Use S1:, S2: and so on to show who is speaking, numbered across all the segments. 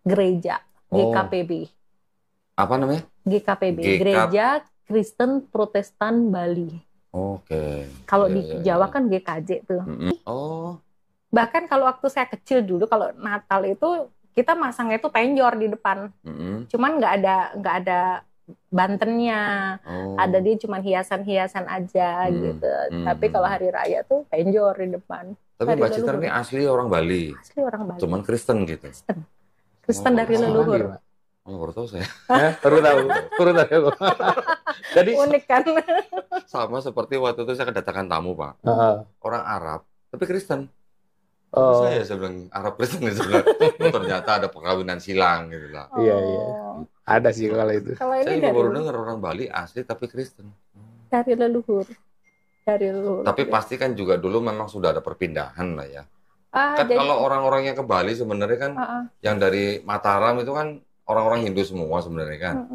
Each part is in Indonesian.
S1: gereja,
S2: Oh,
S1: GKPB.
S2: apa namanya?
S1: GKPB,
S2: GK.
S1: Gereja Kristen Protestan Bali.
S2: Oke.
S1: Kalau
S2: Ya,
S1: di
S2: ya,
S1: Jawa
S2: ya.
S1: kan GKJ tuh.
S2: Oh,
S1: Bahkan kalau waktu saya kecil dulu, kalau Natal itu kita masangnya itu penjor di depan. Cuman nggak ada bantennya.
S2: oh.
S1: Ada dia cuman hiasan-hiasan aja gitu. Tapi kalau hari raya tuh penjor di depan.
S2: Tapi
S1: Dari
S2: Mbak Citra
S1: leluhur.
S2: ini asli orang Bali,
S1: Asli orang Bali.
S2: cuman Kristen gitu.
S1: Kristen dari
S2: Oh,
S1: leluhur.
S2: Oh, baru tahu saya.
S3: Baru tahu. Jadi
S1: Unik kan?
S2: Sama seperti waktu itu saya kedatangan tamu, Pak. Orang Arab, tapi Kristen.
S3: Oh.
S2: Saya bilang Arab Kristen ya sebenarnya. Ternyata ada perkawinan silang gitu lah.
S3: Iya. Ada sih kalau itu.
S1: Kalau ini
S2: Saya juga baru dengar orang Bali asli tapi Kristen.
S1: dari leluhur.
S2: Tapi pasti kan juga dulu memang sudah ada perpindahan lah ya. Kan
S1: jadi,
S2: kalau orang-orang yang ke Bali sebenarnya kan yang dari Mataram itu kan orang-orang Hindu semua sebenarnya kan.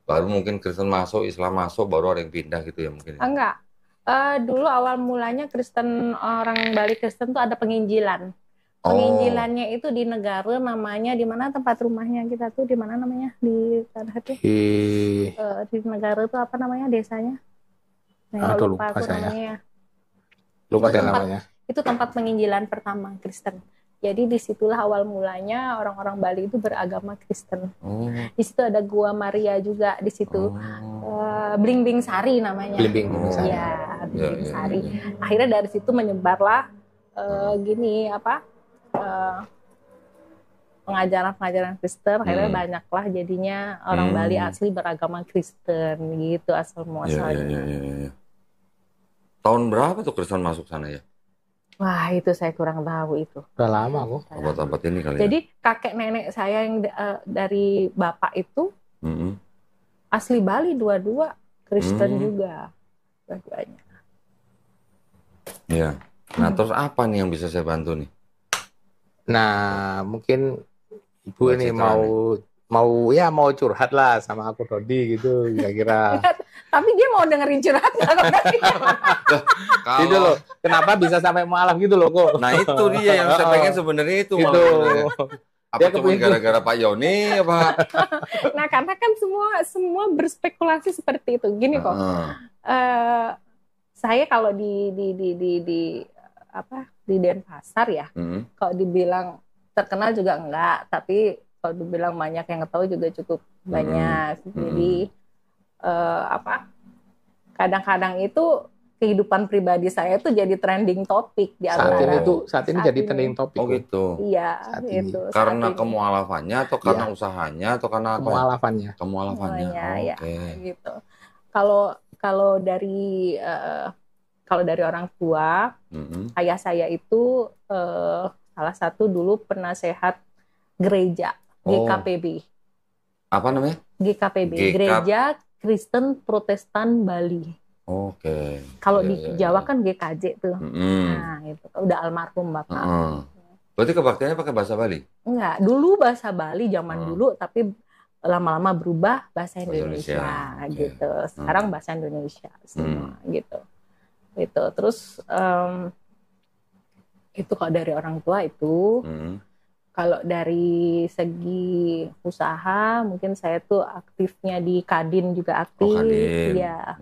S2: Baru mungkin Kristen masuk, Islam masuk, baru ada yang pindah gitu ya mungkin.
S1: Enggak. Dulu awal mulanya Kristen, orang Bali Kristen tuh ada penginjilan. Penginjilannya itu di negara namanya, di mana tempat rumahnya kita tuh, di mana namanya, di tanah itu. Di negara tuh apa namanya desanya?
S3: Lupa
S1: aku
S3: saya.
S1: namanya.
S3: Lupa saya namanya.
S1: Itu tempat penginjilan pertama Kristen. Jadi disitulah awal mulanya orang-orang Bali itu beragama Kristen. Di situ ada Gua Maria juga di situ. Blimbing Sari namanya.
S3: Blimbing Sari.
S1: Ya, Blimbing Sari. Akhirnya dari situ menyebarlah pengajaran-pengajaran Kristen. Akhirnya banyaklah jadinya orang Bali asli beragama Kristen gitu asal muasalnya.
S2: Iya. Tahun berapa tuh Kristen masuk sana ya?
S1: Wah, itu saya kurang tahu itu.
S3: Udah lama kok.
S2: Abad-abad ini kali
S1: Jadi kakek nenek saya yang dari bapak itu asli Bali, dua-dua Kristen juga, dua-duanya.
S2: Iya. Nah, terus apa nih yang bisa saya bantu nih?
S3: Nah, mungkin Ibu ini mau curhat lah sama aku Dodi gitu kira-kira.
S1: Tapi dia mau dengerin curhat nggak?
S3: Gitu loh. Kenapa bisa sampai mualaf gitu loh kok?
S2: Nah itu dia yang saya pengen sebenarnya itu.
S3: Gitu.
S2: Apa cuma gara-gara Pak Yoni apa?
S1: Nah karena kan semua berspekulasi seperti itu. Gini kok. Saya kalau di Denpasar ya, kalau dibilang terkenal juga enggak, tapi kalau dibilang banyak yang tahu juga cukup banyak. Jadi kadang-kadang itu kehidupan pribadi saya itu jadi trending topik di
S3: saat ini jadi trending topik.
S2: Oh gitu.
S1: Iya, itu.
S2: Karena kemualafannya atau karena usahanya atau karena apa?
S3: Kemualafannya.
S1: Ya, gitu. Kalau dari orang tua, ayah saya itu salah satu dulu penasehat gereja GKPB.
S2: Apa namanya?
S1: GKPB, Gereja Kristen Protestan Bali.
S2: Oke.
S1: Kalau di Jawa kan GKJ tuh. Nah, itu udah almarhum Bapak.
S2: Berarti kebaktiannya pakai bahasa Bali?
S1: Enggak, dulu bahasa Bali zaman dulu, tapi lama-lama berubah bahasa Indonesia gitu. Sekarang bahasa Indonesia semua gitu. Itu terus itu kalau dari orang tua itu. Kalau dari segi usaha, mungkin saya tuh aktifnya di Kadin juga aktif, ya.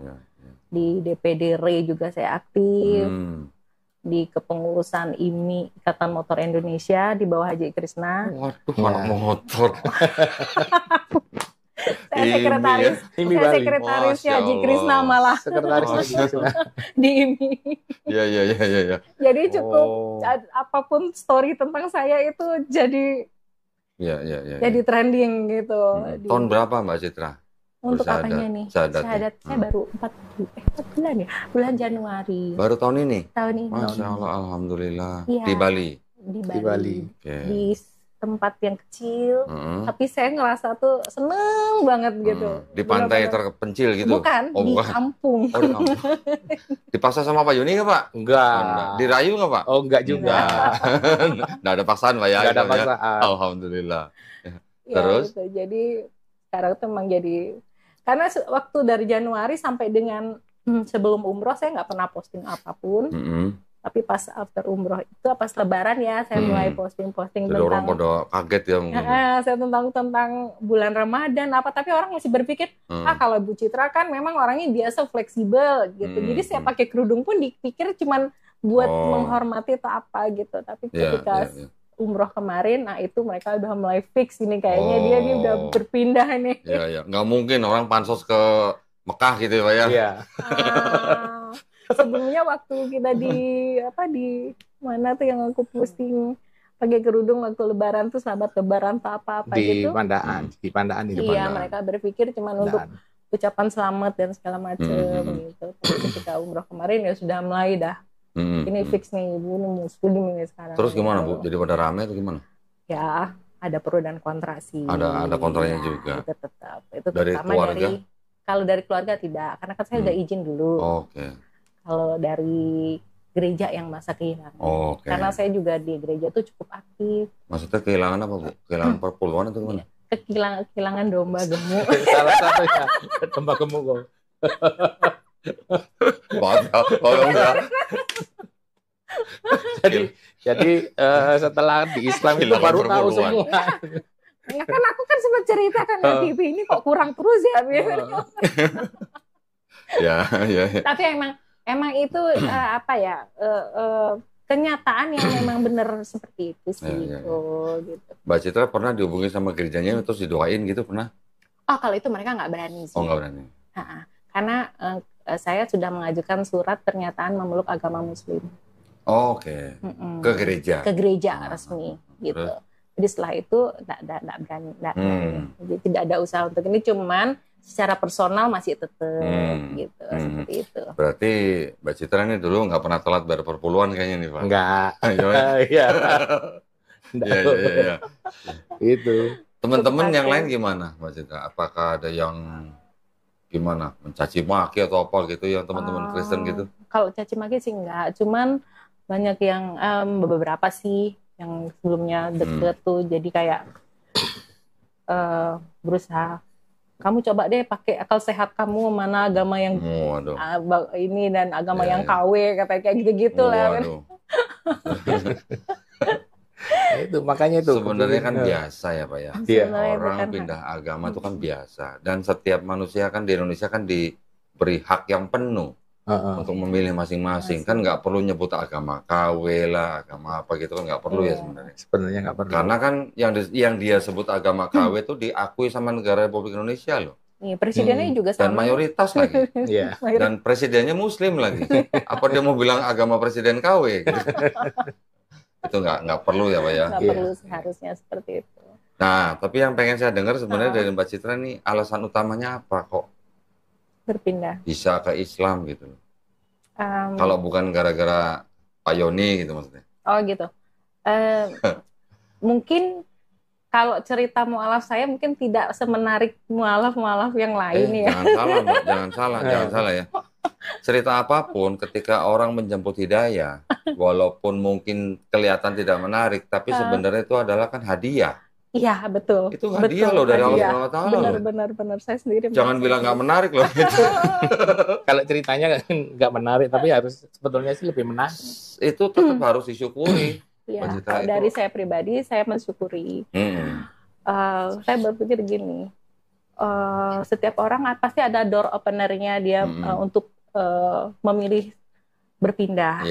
S1: Di DPD RE juga saya aktif, di kepengurusan IMI Ikatan Motor Indonesia di bawah Haji Krisna.
S2: Waduh, anak motor.
S1: Saya sekretarisnya Haji Krisna malah.
S3: Sekretaris
S1: di IMI.
S2: Iya.
S1: Jadi cukup apapun story tentang saya itu jadi trending gitu.
S2: Tahun berapa Mbak Citra?
S1: Untuk apanya nih? Syahadat saya baru 4 bulan ya. Bulan Januari.
S2: Baru tahun ini?
S1: Tahun ini.
S2: Masya Allah, alhamdulillah.
S1: Ya,
S2: di Bali.
S3: Di Bali.
S1: Di tempat yang kecil, tapi saya ngerasa tuh seneng banget gitu.
S2: Di pantai terpencil gitu?
S1: Bukan, di kampung.
S2: Oh, di kampung. Dipaksa sama Pak Yoni nggak Pak?
S3: Enggak.
S2: Dirayu nggak Pak?
S3: Oh enggak juga.
S2: Nggak ada paksaan Pak ya?
S3: Nggak ada paksaan.
S2: Alhamdulillah.
S1: Terus? Gitu. Jadi sekarang itu memang jadi, karena waktu dari Januari sampai dengan sebelum umroh saya nggak pernah posting apapun. Tapi pas after umroh itu, pas lebaran ya, saya mulai posting-posting
S2: jadi
S1: tentang...
S2: orang pada kaget ya mungkin.
S1: Saya tentang bulan Ramadan apa, tapi orang masih berpikir, kalau Bu Citra kan memang orangnya biasa fleksibel gitu. Jadi saya pakai kerudung pun dipikir cuman buat menghormati atau apa gitu. Tapi ketika umroh kemarin, nah itu mereka udah mulai fix ini kayaknya dia udah berpindah nih.
S2: Iya. Nggak mungkin orang pansos ke Mekah gitu ya Pak ya.
S3: Iya.
S1: Sebelumnya waktu kita di mana tuh yang aku posting pakai kerudung waktu lebaran tuh, sahabat lebaran atau apa
S3: di
S1: gitu.
S3: di Pandaan itu.
S1: Iya, mereka berpikir cuman untuk ucapan selamat dan segala macam gitu. Tapi ketika umroh kemarin ya sudah mulai dah. Ini fix nih Ibu, muslim ini sekarang.
S2: Terus gimana Bu? Jadi pada rame atau gimana?
S1: Ya, ada pro dan kontra sih.
S2: Ada kontranya juga.
S1: Itu tetap. Itu
S2: dari keluarga?
S1: Kalau dari keluarga tidak, karena kan saya udah izin dulu.
S2: Oke.
S1: Kalau dari gereja yang masa kehilangan. Karena saya juga di gereja tuh cukup aktif.
S2: Maksudnya kehilangan apa Bu? Kehilangan perpuluhan atau gimana?
S1: Kehilangan domba gemuk.
S3: Salah satunya domba gemuk kok. Jadi setelah di Islam itu baru tahu semua.
S1: Ya kan aku kan sempat cerita kan di TV ini kok kurang terus ya.
S2: Ya.
S1: Tapi emang itu kenyataan yang memang benar seperti itu sih. Gitu.
S2: Mbak Citra pernah dihubungi sama gerejanya terus didoain gitu pernah?
S1: Oh, kalau itu mereka nggak berani sih.
S2: Oh, nggak berani.
S1: Karena saya sudah mengajukan surat pernyataan memeluk agama Muslim.
S2: Oke. Ke gereja.
S1: Ke gereja resmi gitu. Terus? Jadi setelah itu nggak berani. Jadi tidak ada usaha untuk ini, cuman secara personal masih tetap gitu, seperti itu.
S2: Berarti Mbak Citra ini dulu nggak pernah telat bayar perpuluhan kayaknya nih Pak?
S3: Nggak. Iya.
S2: Iya.
S3: Itu.
S2: Teman-teman yang lain gimana Mbak Citra? Apakah ada yang gimana? Mencaci maki atau apa gitu yang teman-teman Kristen gitu?
S1: Kalau caci maki sih enggak, cuman banyak yang beberapa sih yang sebelumnya deket tuh jadi kayak berusaha, kamu coba deh pakai akal sehat kamu, mana agama yang ini dan agama yang KW, kayak gitu-gitu lah kan.
S3: Itu makanya itu
S2: sebenarnya kan biasa ya Pak ya. Orang pindah agama itu kan biasa, dan setiap manusia kan di Indonesia kan diberi hak yang penuh untuk memilih masing-masing. Kan nggak perlu nyebut agama KW lah, agama apa gitu kan nggak perlu ya sebenarnya.
S3: Sebenarnya nggak perlu.
S2: Karena kan yang dia sebut agama KW itu diakui sama negara Republik Indonesia loh.
S1: Iya, presidennya juga sama.
S2: Dan mayoritas lagi.
S3: Iya.
S2: Dan presidennya Muslim lagi. Apa dia mau bilang agama presiden KW? Gitu. Itu nggak perlu ya Pak ya.
S1: Nggak perlu seharusnya seperti itu.
S2: Nah, tapi yang pengen saya dengar sebenarnya dari Mbak Citra nih, alasan utamanya apa kok
S1: berpindah
S2: bisa ke Islam gitu? Kalau bukan gara-gara Pak Yoni gitu maksudnya?
S1: Oh gitu. Mungkin kalau cerita mualaf saya mungkin tidak semenarik mualaf yang lain ya.
S2: Jangan salah Mbak, jangan salah ya. Cerita apapun ketika orang menjemput hidayah, walaupun mungkin kelihatan tidak menarik, tapi sebenarnya itu adalah kan hadiah.
S1: Iya betul.
S2: Itu hadiah loh dari Allah SWT.
S1: Benar saya sendiri.
S2: Jangan bilang nggak menarik loh.
S3: Kalau ceritanya nggak menarik, tapi harus sebetulnya sih lebih menarik.
S2: Itu tetap harus disyukuri.
S1: Ya, dari saya pribadi saya mensyukuri. Saya berpikir gini, setiap orang pasti ada door openernya dia untuk memilih berpindah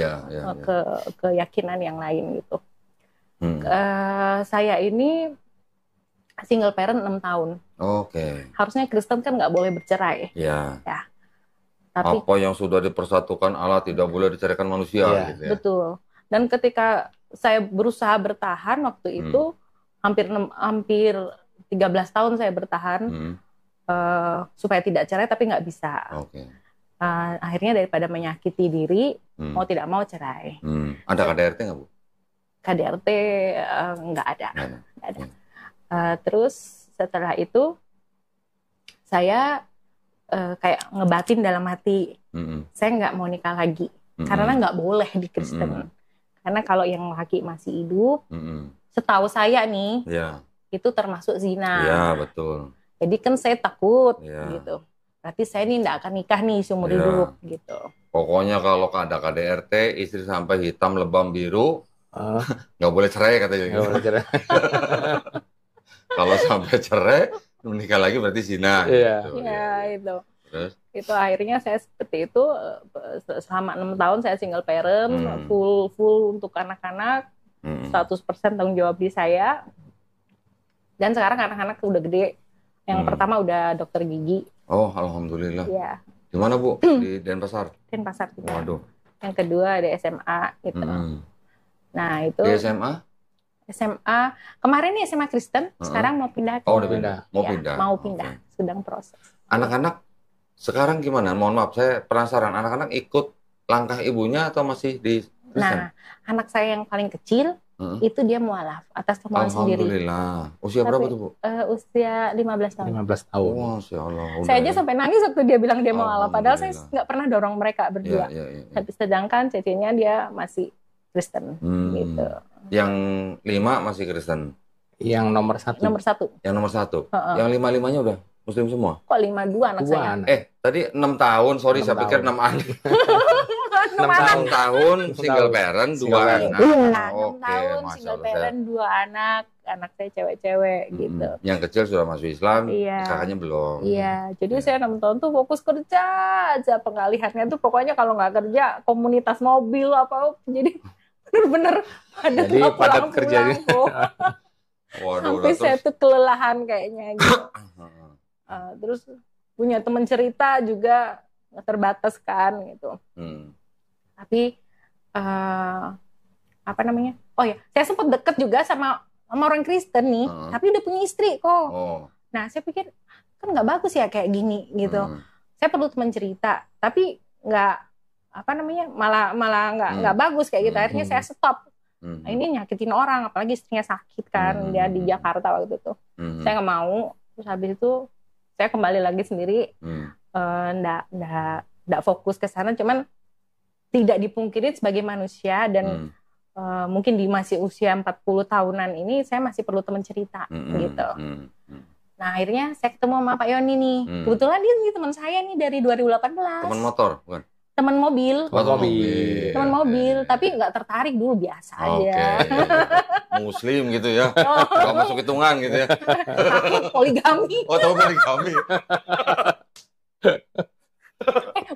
S1: ke keyakinan yang lain gitu. Saya ini single parent 6 tahun.
S2: Oke.
S1: Harusnya Kristen kan nggak boleh bercerai.
S2: Ya.
S1: Tapi
S2: apa yang sudah dipersatukan Allah tidak boleh diceraikan manusia. Gitu ya.
S1: Betul. Dan ketika saya berusaha bertahan waktu itu hampir 13 tahun saya bertahan supaya tidak cerai, tapi nggak bisa. Akhirnya daripada menyakiti diri, mau tidak mau cerai.
S2: Ada KDRT nggak Bu?
S1: KDRT nggak ada. Terus setelah itu saya kayak ngebatin dalam hati, saya nggak mau nikah lagi karena nggak boleh di Kristen. Karena kalau yang laki masih hidup, setahu saya nih, itu termasuk zina.
S2: Iya betul.
S1: Jadi kan saya takut gitu. Berarti saya ini nggak akan nikah nih seumur hidup gitu.
S2: Pokoknya kalau ada KDRT, istri sampai hitam lebam biru, nggak boleh cerai katanya. Nggak boleh cerai. Kalau sampai cerai, menikah lagi berarti zina.
S1: Iya, gitu. Itu. Terus? Itu akhirnya saya seperti itu selama 6 tahun saya single parent, full untuk anak-anak, 100% tanggung jawab di saya. Dan sekarang anak-anak udah gede. Yang pertama udah dokter gigi.
S2: Oh, alhamdulillah.
S1: Iya.
S2: Di mana, Bu? Di Denpasar.
S1: Denpasar juga.
S2: Waduh.
S1: Yang kedua ada SMA gitu. Nah, itu
S2: di SMA?
S1: SMA kemarin nih SMA Kristen, sekarang mau pindah.
S2: Udah pindah. Mau pindah.
S1: Mau pindah, sedang proses.
S2: Anak-anak sekarang gimana? Mohon maaf, saya penasaran. Anak-anak ikut langkah ibunya atau masih di Kristen?
S1: Nah, anak saya yang paling kecil itu dia mualaf atas kemauan sendiri.
S2: Alhamdulillah. Usia berapa tuh, Bu?
S1: Usia 15 tahun.
S3: 15 tahun.
S2: Masya Allah.
S1: Saya aja sampai nangis waktu dia bilang dia mualaf. Padahal saya nggak pernah dorong mereka berdua. Sedangkan cecenya dia masih Kristen. Gitu.
S2: Yang 5 masih Kristen?
S3: Yang nomor 1.
S1: Nomor 1.
S2: Yang nomor 1. Yang 5-5-nya udah Muslim semua?
S1: Kok 52 anak saya?
S2: Tadi 6 tahun, sorry 6 saya pikir 6 anak. 6 tahun single parent, 2 anak.
S1: Iya, 6 tahun single parent, 2 anak. Anak saya cewek-cewek gitu.
S2: Yang kecil sudah masuk Islam,
S1: iya.
S2: kakaknya belum.
S1: Iya, jadi saya 6 tahun tuh fokus kerja aja. Pengalihannya tuh pokoknya kalau nggak kerja, komunitas mobil apa. Jadi bener-bener
S3: padat kerjanya.
S2: Waduh,
S1: sampai saya tuh kelelahan kayaknya gitu. Terus punya teman cerita juga terbatas kan gitu. Tapi apa namanya? Oh ya, saya sempat deket juga sama orang Kristen nih, tapi udah punya istri kok. Nah, saya pikir kan nggak bagus ya kayak gini gitu. Saya perlu teman cerita, tapi nggak apa namanya malah nggak bagus kayak gitu. Akhirnya saya stop. Nah, ini nyakitin orang, apalagi istrinya sakit kan, dia di Jakarta waktu itu. Saya nggak mau. Terus habis itu saya kembali lagi sendiri, nggak fokus ke sana, cuman tidak dipungkiri sebagai manusia dan mungkin di masih usia 40 tahunan ini saya masih perlu teman cerita gitu. Nah akhirnya saya ketemu sama Pak Yoni nih, kebetulan dia nih teman saya nih dari 2018.
S2: Teman motor bukan?
S1: Teman mobil. Teman mobil, tapi nggak tertarik dulu, biasa aja.
S2: Muslim gitu ya, nggak masuk hitungan gitu ya.
S1: Poligami.
S2: Tahu poligami.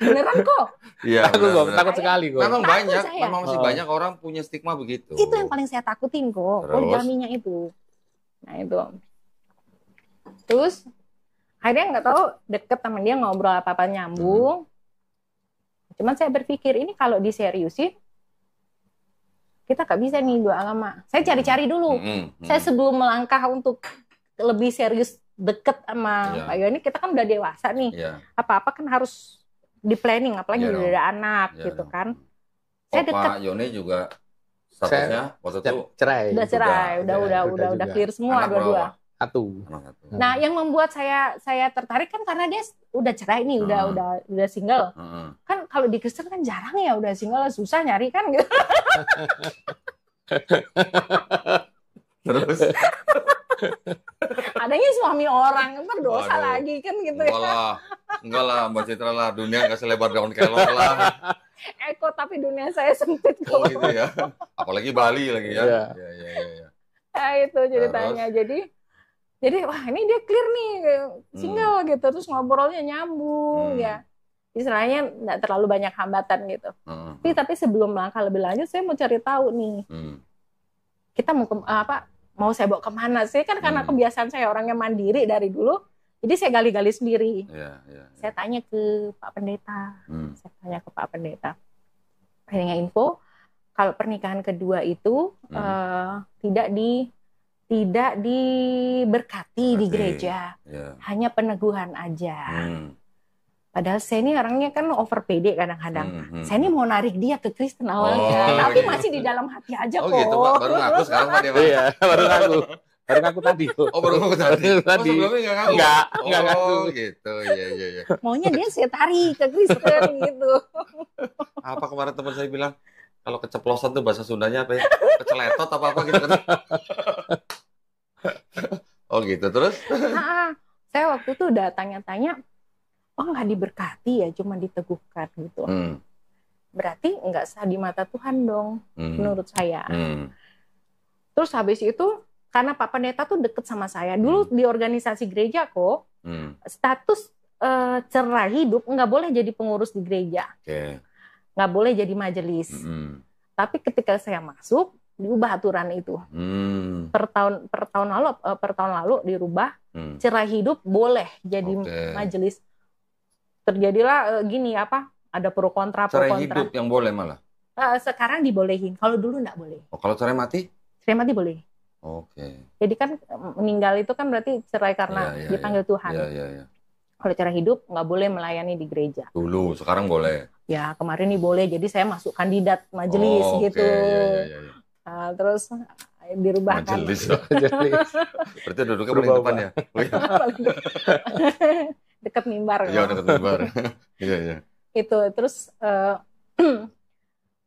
S1: Beneran kok.
S2: Iya.
S3: Aku takut sekali kok.
S2: Memang banyak, memang masih banyak orang punya stigma begitu.
S1: Itu yang paling saya takutin kok, poligaminya itu. Nah itu. Terus akhirnya nggak tahu deket sama dia, ngobrol apa-apa nyambung. Cuman saya berpikir ini kalau diseriusin, kita nggak bisa nih 2 agama. Saya cari-cari dulu. Saya sebelum melangkah untuk lebih serius deket sama Pak Yoni, kita kan udah dewasa nih. Apa-apa kan harus di planning, apalagi udah ada anak gitu kan. Saya deket.
S2: Pak Yoni juga statusnya waktu itu
S1: cerai. Udah clear semua dua-dua.
S3: Satu.
S1: Nah, yang membuat saya tertarik kan karena dia udah cerai nih, udah single. Kan kalau di Kristen kan jarang ya udah single, susah nyari kan gitu.
S2: Terus
S1: adanya suami orang, berdosa lagi kan gitu ya.
S2: Enggak lah Mbak Citra lah, dunia nggak selebar daun kelor lah.
S1: Tapi dunia saya sempit kok.
S2: Oh gitu ya. Apalagi Bali lagi ya. Iya.
S1: Nah itu ceritanya. Jadi wah ini dia clear nih single gitu, terus ngobrolnya nyambung ya. Istilahnya nggak terlalu banyak hambatan gitu. Tapi sebelum melangkah lebih lanjut, saya mau cari tahu nih. Kita mau saya bawa kemana? Saya kan karena kebiasaan saya orangnya mandiri dari dulu, jadi saya gali-gali sendiri. Saya tanya ke Pak Pendeta. Akhirnya info kalau pernikahan kedua itu tidak diberkati di gereja, hanya peneguhan aja. Padahal saya ini orangnya kan over pede kadang-kadang. Saya ini mau narik dia ke Kristen awalnya, tapi masih di dalam hati aja kok.
S2: Oh gitu Pak, baru ngaku sekarang Pak dia.
S3: Iya, baru ngaku tadi.
S2: Baru ngaku tadi. Sebelumnya nggak ngaku?
S3: Nggak ngaku.
S2: Gitu, iya.
S1: Maunya dia saya tarik ke Kristen gitu.
S2: Apa kemarin teman saya bilang, kalau keceplosan tuh bahasa Sundanya apa ya? Keceletot apa gitu kan? Oh gitu, terus?
S1: Saya waktu itu udah tanya-tanya, nggak diberkati ya, cuma diteguhkan gitu. berarti nggak sah di mata Tuhan dong, menurut saya. Terus habis itu, karena Pak Pendeta tuh deket sama saya. Dulu di organisasi gereja kok, status cerai hidup nggak boleh jadi pengurus di gereja. Nggak boleh jadi majelis. Tapi ketika saya masuk, diubah aturan itu. Per tahun lalu dirubah, cerai hidup boleh jadi majelis. Terjadilah gini ada pro kontra.
S2: Cerai hidup yang boleh malah.
S1: Sekarang dibolehin. Kalau dulu nggak boleh.
S2: Kalau cerai mati?
S1: Cerai mati boleh. Jadi kan meninggal itu kan berarti cerai karena dipanggil Tuhan. Kalau cerai hidup nggak boleh melayani di gereja.
S2: Dulu, sekarang boleh.
S1: Ya kemarin nih boleh. Jadi saya masuk kandidat majelis gitu. Terus dirubah
S2: majelis. Berarti duduknya paling depan ya?
S1: Dekat mimbar.
S2: Iya, dekat mimbar. Iya.
S1: Itu terus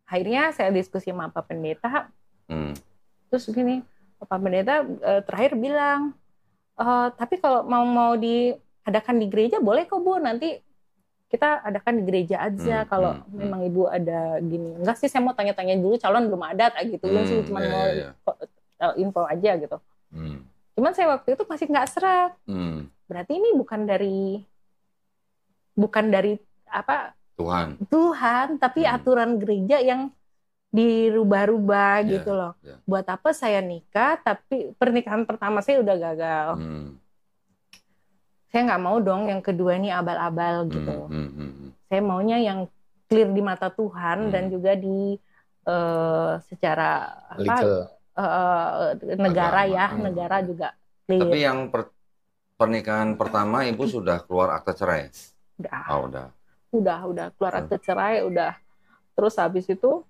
S1: akhirnya saya diskusi sama Pak Pendeta. Terus gini, Pak Pendeta terakhir bilang, tapi kalau mau diadakan di gereja boleh kok Bu, nanti kita adakan di gereja aja kalau memang Ibu ada gini. Enggak sih, saya mau tanya-tanya dulu, calon belum ada kayak gitu. Sih cuma mau info aja gitu. Cuman saya waktu itu masih nggak seret. Berarti ini bukan dari Tuhan, tapi aturan gereja yang dirubah-rubah gitu loh. Buat apa saya nikah, tapi pernikahan pertama saya udah gagal. Saya nggak mau dong yang kedua ini abal-abal gitu. Saya maunya yang clear di mata Tuhan dan juga di secara negara negara juga clear.
S2: Tapi yang pernikahan pertama Ibu sudah keluar akta cerai?
S1: Udah keluar akta cerai, udah. Terus habis itu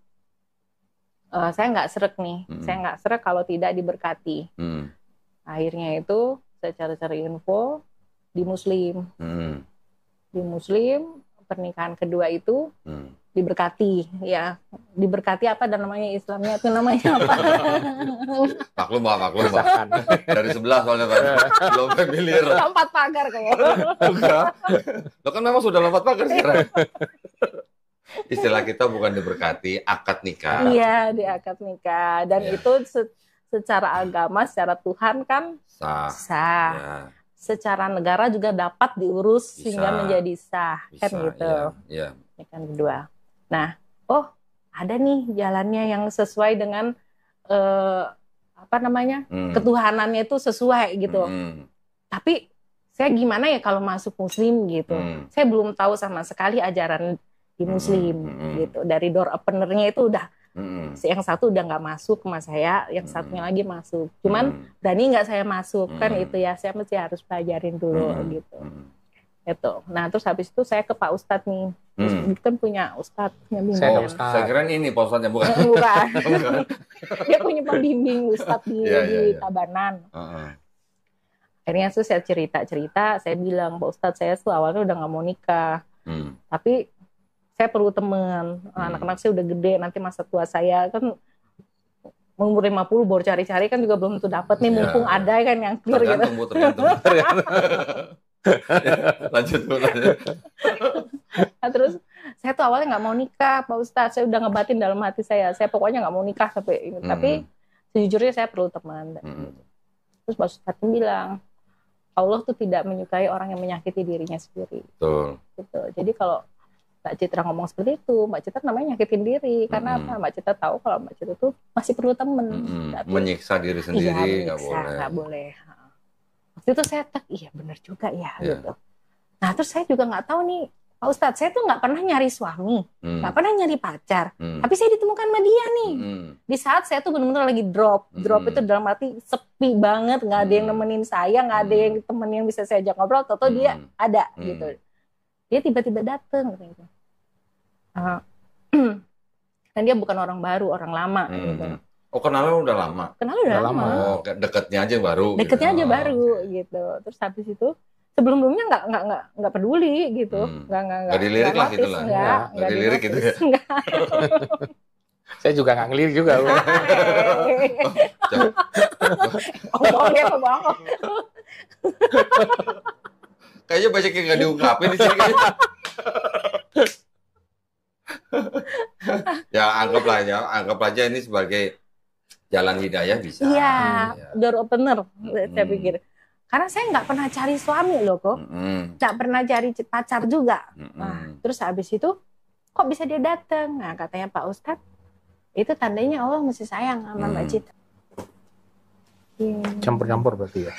S1: saya nggak srek nih. Saya nggak srek kalau tidak diberkati. Akhirnya itu saya cari-cari info di Muslim. Di Muslim pernikahan kedua itu diberkati, ya. Diberkati apa dan namanya Islamnya itu namanya apa?
S2: Maklum Pak. Dari sebelah soalnya Pak. Belum familiar.
S1: Lompat pagar kayaknya.
S2: Lo kan memang sudah lompat pagar sekarang. Istilah kita bukan diberkati, akad nikah.
S1: Iya, di akad nikah. Dan itu secara agama, secara Tuhan kan sah. Ya. Secara negara juga dapat diurus sehingga menjadi sah. Kan gitu.
S2: Iya.
S1: Kan kedua. Nah, ada nih jalannya yang sesuai dengan ketuhanannya itu sesuai gitu. Tapi saya gimana ya kalau masuk Muslim gitu? Saya belum tahu sama sekali ajaran di Muslim gitu. Dari door opener-nya itu udah yang satu udah nggak masuk sama saya, yang satunya lagi masuk. Cuman berani nggak saya masuk kan itu ya, saya mesti harus pelajarin dulu gitu. Itu. Nah terus habis itu saya ke Pak Ustadz nih. Kan punya Ustadz yang bimbing.
S2: Saya kira ini Pak Ustadz yang bukan.
S1: Bukan. Dia punya pembimbing Ustadz di Tabanan. Akhirnya tuh saya cerita, saya bilang, Pak Ustadz saya tuh awalnya udah nggak mau nikah. Tapi saya perlu teman. Anak-anak saya udah gede, nanti masa tua saya kan umur 50 baru cari-cari kan juga belum tentu dapat nih, mumpung ada kan yang clear gitu.
S2: Tergantung. Lanjut.
S1: Nah, terus saya tuh awalnya nggak mau nikah, Pak Ustadz. Saya udah ngebatin dalam hati saya pokoknya nggak mau nikah sampai ini. Tapi sejujurnya saya perlu teman. Terus Pak Ustadz bilang, Allah tuh tidak menyukai orang yang menyakiti dirinya sendiri.
S2: Betul.
S1: Gitu. Jadi kalau Mbak Citra ngomong seperti itu, Mbak Citra namanya nyakitin diri. Karena apa? Mbak Citra tahu kalau Mbak Citra tuh masih perlu temen.
S2: Menyiksa diri sendiri
S1: nggak boleh. Waktu itu saya iya benar juga ya gitu. Nah terus saya juga nggak tahu nih, Pak Ustadz, saya tuh nggak pernah nyari suami, nggak pernah nyari pacar. Tapi saya ditemukan sama dia nih. Di saat saya tuh benar-benar lagi drop itu dalam arti sepi banget, nggak ada yang nemenin saya, nggak ada yang temen yang bisa saya ajak ngobrol. Atau dia ada gitu. Dia tiba-tiba datang gitu. Dan dia bukan orang baru, orang lama gitu.
S2: Oh, kenalnya udah lama?
S1: Kenalnya udah lama.
S2: Oh, deketnya aja baru.
S1: Deketnya aja baru gitu. Terus habis itu sebelumnya nggak peduli gitu. Nggak
S2: dilirik lah gitu lah. Nggak dilirik gitu ya.
S3: Saya juga nggak ngelirik juga.
S1: Bohong.
S2: Kayaknya banyak yang nggak diungkapin di sini. Ya anggap aja ini sebagai jalan hidayah bisa.
S1: Iya, door opener, saya pikir. Karena saya nggak pernah cari suami loh kok, nggak pernah cari pacar juga. Nah, terus habis itu kok bisa dia datang? Nah, katanya Pak Ustadz, itu tandanya Allah masih sayang sama Mbak Citra.
S3: Campur-campur berarti ya.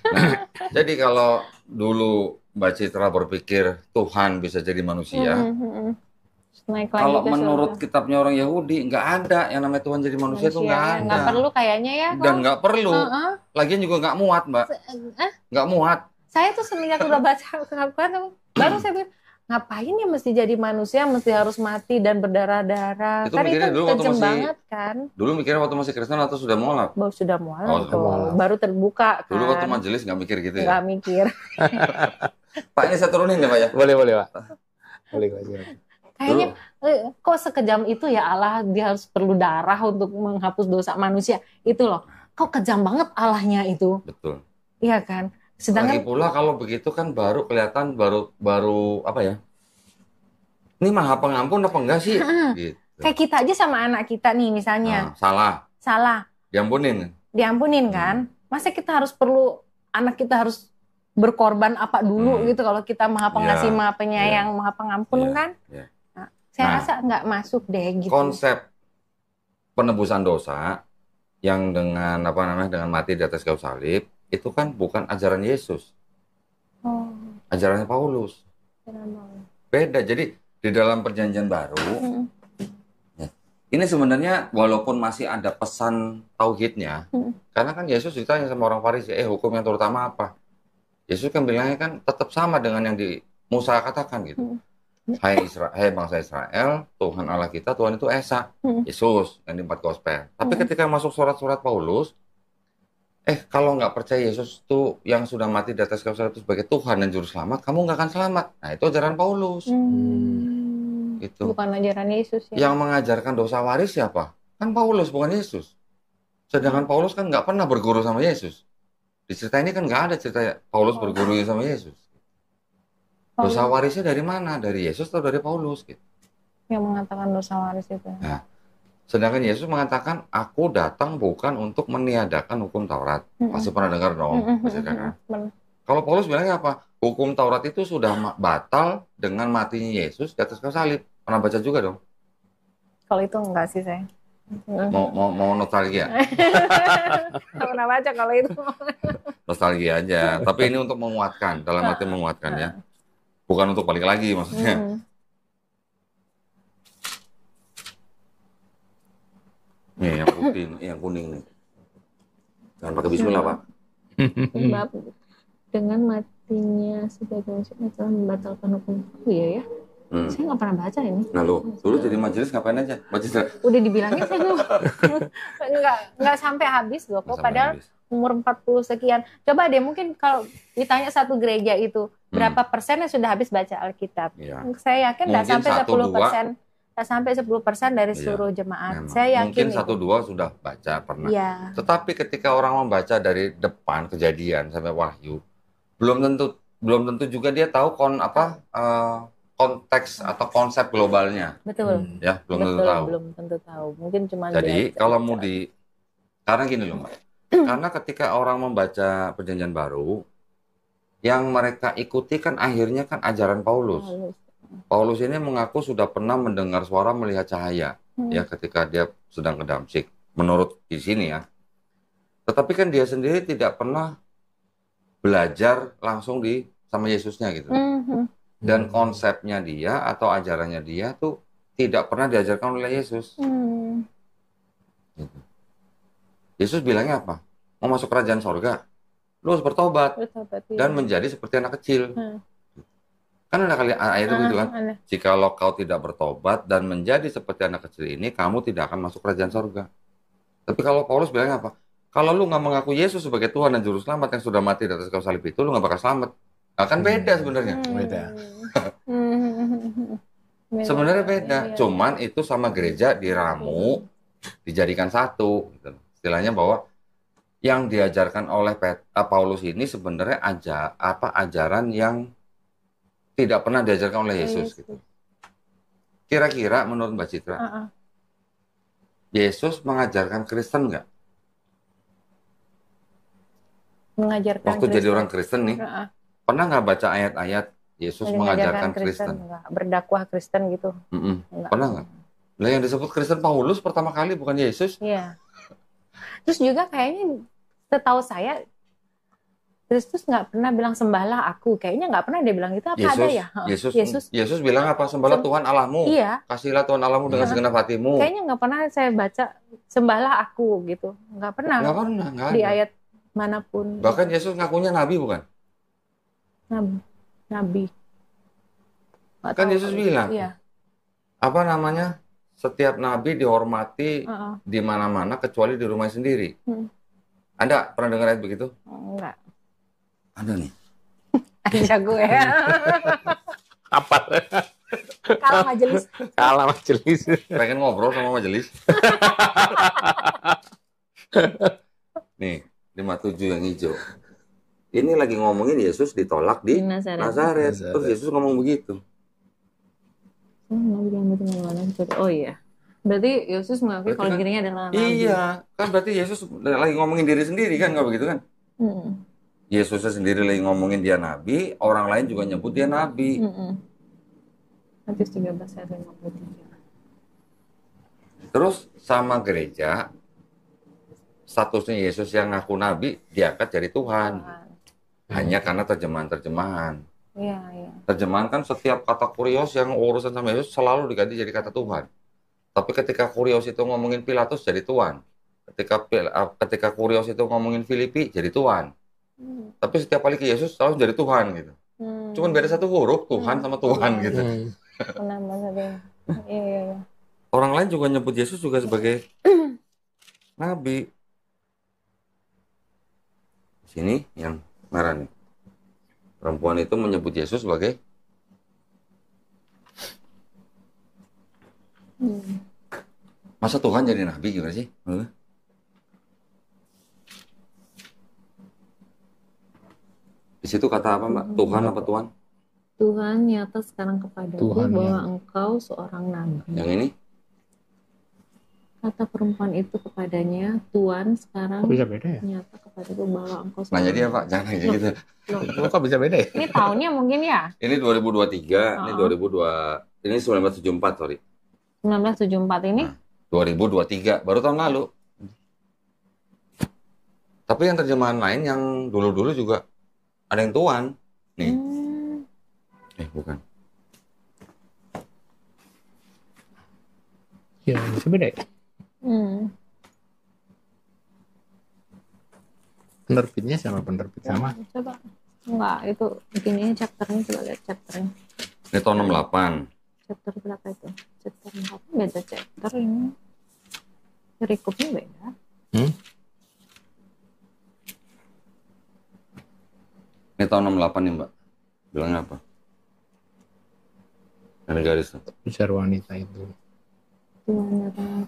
S2: Nah, jadi kalau dulu Mbak Citra berpikir Tuhan bisa jadi manusia, kalau menurut kitabnya orang Yahudi nggak ada yang namanya Tuhan jadi manusia itu nggak ada.
S1: Nggak perlu kayaknya ya.
S2: Dan nggak perlu. Lagian juga nggak muat, Mbak. Nggak muat.
S1: Saya tuh semenjak udah baca Al-Quran, baru saya pikir, ngapain ya mesti jadi manusia, mesti harus mati dan berdarah-darah.
S2: Itu
S1: kan itu kejem banget kan.
S2: Dulu mikirnya waktu masih Kristen atau sudah mualaf?
S1: Sudah mualaf. Baru terbuka kan.
S2: Dulu waktu majelis nggak mikir gitu ya?
S1: Nggak mikir.
S2: Pak, ini saya turunin ya Pak ya?
S3: Boleh Pak. Boleh.
S1: Kayaknya kok sekejam itu ya Allah, dia harus perlu darah untuk menghapus dosa manusia. Itu loh. Kok kejam banget Allahnya itu.
S2: Betul.
S1: Iya kan? Sedangkan
S2: lagi pula kalau begitu kan baru kelihatan baru apa ya? Ini Maha Pengampun apa enggak sih? Gitu.
S1: Kayak kita aja sama anak kita nih misalnya.
S2: Salah. Diampunin
S1: kan? Masa kita harus perlu anak kita harus berkorban apa dulu gitu kalau kita Maha Pengasih, Maha Penyayang, Maha Pengampun kan? Nah, saya rasa nggak masuk deh gitu.
S2: Konsep penebusan dosa yang dengan dengan mati di atas kayu salib itu kan bukan ajaran Yesus. Ajarannya Paulus. Beda. Jadi di dalam perjanjian baru ini sebenarnya walaupun masih ada pesan tauhidnya, karena kan Yesus ditanya sama orang Farisi, hukum yang terutama apa? Yesus kan bilangnya kan tetap sama dengan yang di Musa katakan gitu. Hai bangsa Israel, Tuhan Allah kita, Tuhan itu Esa. Yesus yang di 4 Gospel. Tapi ketika masuk surat-surat Paulus, kalau nggak percaya Yesus itu yang sudah mati di atas kayu salib itu sebagai Tuhan dan Juru Selamat, kamu nggak akan selamat. Nah, itu ajaran Paulus. Gitu.
S1: Bukan ajaran Yesus ya.
S2: Yang mengajarkan dosa waris siapa? Kan Paulus, bukan Yesus. Sedangkan Paulus kan nggak pernah berguru sama Yesus. Di cerita ini kan nggak ada cerita Paulus berguru sama Yesus. Dosa warisnya dari mana? Dari Yesus atau dari Paulus? Gitu.
S1: Yang mengatakan dosa waris itu.
S2: Nah, sedangkan Yesus mengatakan, aku datang bukan untuk meniadakan hukum Taurat. Pasti pernah dengar dong. Kalau Paulus bilangnya apa? Hukum Taurat itu sudah batal dengan matinya Yesus di atas kayu salib. Pernah baca juga dong?
S1: Kalau itu enggak sih saya.
S2: Mau nostalgia?
S1: Pernah baca kalau itu.
S2: Nostalgia aja. Tapi ini untuk menguatkan, dalam arti menguatkan ya. Bukan untuk balik lagi maksudnya. Nih, yang putih, yang kuning nih. Jangan pakai bismillah, Pak.
S1: Dengan matinya sebagai manusia telah membatalkan hukum. Oh iya ya. Saya nggak pernah baca ini.
S2: Nah dulu jadi majelis ngapain aja?
S1: Udah dibilangin saya nggak sampai habis loh kok. Padahal umur 40 sekian. Coba deh mungkin kalau ditanya satu gereja itu berapa persen yang sudah habis baca Alkitab? Ya. Saya yakin nggak sampai 10%. Sampai 10% dari seluruh jemaat.
S2: Memang.
S1: Saya yakin
S2: mungkin 1-2 sudah baca pernah. Ya. Tetapi ketika orang membaca dari depan Kejadian sampai Wahyu, belum tentu juga dia tahu konteks atau konsep globalnya.
S1: Betul.
S2: Ya, belum
S1: tentu tahu. Mungkin cuma
S2: jadi kalau mau karena gini loh, Mbak. Karena ketika orang membaca Perjanjian Baru, yang mereka ikuti kan akhirnya kan ajaran Paulus. Paulus ini mengaku sudah pernah mendengar suara melihat cahaya ya ketika dia sedang ke Damsyik menurut di sini ya. Tetapi kan dia sendiri tidak pernah belajar langsung sama Yesusnya gitu. Dan konsepnya dia atau ajarannya dia tuh tidak pernah diajarkan oleh Yesus. Gitu. Yesus bilangnya apa? Mau masuk kerajaan sorga, lu harus bertobat dan menjadi seperti anak kecil. Kan ada kali ayat itu kan, jikalau kau tidak bertobat dan menjadi seperti anak kecil ini, kamu tidak akan masuk kerajaan surga. Tapi kalau Paulus bilang apa? Kalau lu nggak mengaku Yesus sebagai Tuhan dan Juru Selamat yang sudah mati di atas kayu salib itu, lu nggak bakal selamat. Nah, kan beda sebenarnya.
S3: Beda.
S2: Sebenarnya beda. Cuman itu sama gereja diramu, dijadikan satu. Gitu. Istilahnya bahwa yang diajarkan oleh Paulus ini sebenarnya ajaran yang tidak pernah diajarkan oleh Yesus gitu. Kira-kira menurut Mbak Citra, Yesus mengajarkan Kristen nggak?
S1: Mengajarkan
S2: waktu
S1: Kristen.
S2: Jadi orang Kristen nih, pernah nggak baca ayat-ayat Yesus mengajarkan Kristen?
S1: Berdakwah Kristen gitu?
S2: Pernah nggak? Lah yang disebut Kristen Paulus pertama kali bukan Yesus?
S1: Iya. Terus juga kayaknya setahu saya Kristus nggak pernah bilang sembahlah aku. Kayaknya nggak pernah dia bilang itu. Apa ada ya?
S2: Yesus bilang apa? Sembahlah Tuhan Allahmu.
S1: Iya.
S2: Kasihlah Tuhan Allahmu dengan segenap hatimu.
S1: Kayaknya nggak pernah saya baca sembahlah aku gitu. Nggak pernah.
S2: Nggak pernah.
S1: Di ayat manapun.
S2: Bahkan Yesus ngakunya nabi bukan?
S1: Nabi.
S2: Kan Yesus bilang.
S1: Iya.
S2: Apa namanya? Setiap nabi dihormati di mana-mana kecuali di rumah sendiri. Anda pernah dengar ayat begitu?
S1: Enggak.
S2: Ada nih.
S1: Jago ya.
S3: Apa? Kalah majelis.
S2: Pengen ngobrol sama majelis. Nih, 57 yang hijau. Ini lagi ngomongin Yesus ditolak di Nazaret. Terus Yesus ngomong begitu.
S1: Oh iya. Berarti Yesus mengakui kalau dirinya adalah nabi.
S2: Iya, kan berarti Yesus lagi ngomongin diri sendiri kan, nggak begitu kan? Yesusnya sendiri lagi ngomongin dia nabi, orang lain juga nyebut dia nabi.
S1: Matius 13 ayat 53.
S2: Terus sama gereja, statusnya Yesus yang ngaku nabi diangkat jadi Tuhan. Hanya karena terjemahan-terjemahan.
S1: Iya.
S2: Terjemahan kan setiap kata kurios yang urusan sama Yesus selalu diganti jadi kata Tuhan. Tapi ketika kurios itu ngomongin Pilatus jadi Tuhan. Ketika kurios itu ngomongin Filipi jadi Tuhan. Tapi setiap kali ke Yesus selalu jadi Tuhan gitu. Cuman beda satu huruf, Tuhan sama Tuhan gitu.
S1: Iya.
S2: Orang lain juga nyebut Yesus juga sebagai nabi. Sini yang merah nih. Perempuan itu menyebut Yesus sebagai masa Tuhan jadi nabi gimana sih? Di situ kata apa Mbak? Tuhan apa Tuhan?
S1: Tuhan nyata sekarang kepadaku bahwa engkau seorang nabi.
S2: Yang ini?
S1: Kata perempuan itu kepadanya, Tuhan sekarang
S3: bisa beda ya?
S1: Nyata kepadaku bahwa engkau seorang
S2: nabi. Nanya dia Pak, jangan kayak gitu.
S3: Kok bisa beda ya?
S1: Ini tahunnya mungkin ya?
S2: Ini 2023, ini 2002, ini 1974 sorry.
S1: 1974 ini?
S2: 2023, baru tahun lalu. Tapi yang terjemahan lain yang dulu-dulu juga ada yang Tuhan. Nih. Bukan.
S3: Ya, bisa beda ya? Penerbitnya sama penerbit sama?
S1: Coba. Enggak, itu begini chapternya, coba lihat chapternya.
S2: Ini tahun 68.
S1: Chapter berapa itu? Chapter 68 beda chapter ini. Perikopnya beda.
S2: Ini tahun 68 nih Mbak. Bilangnya apa? Ada garis.
S3: Bicara wanita itu.
S1: Tuhan adalah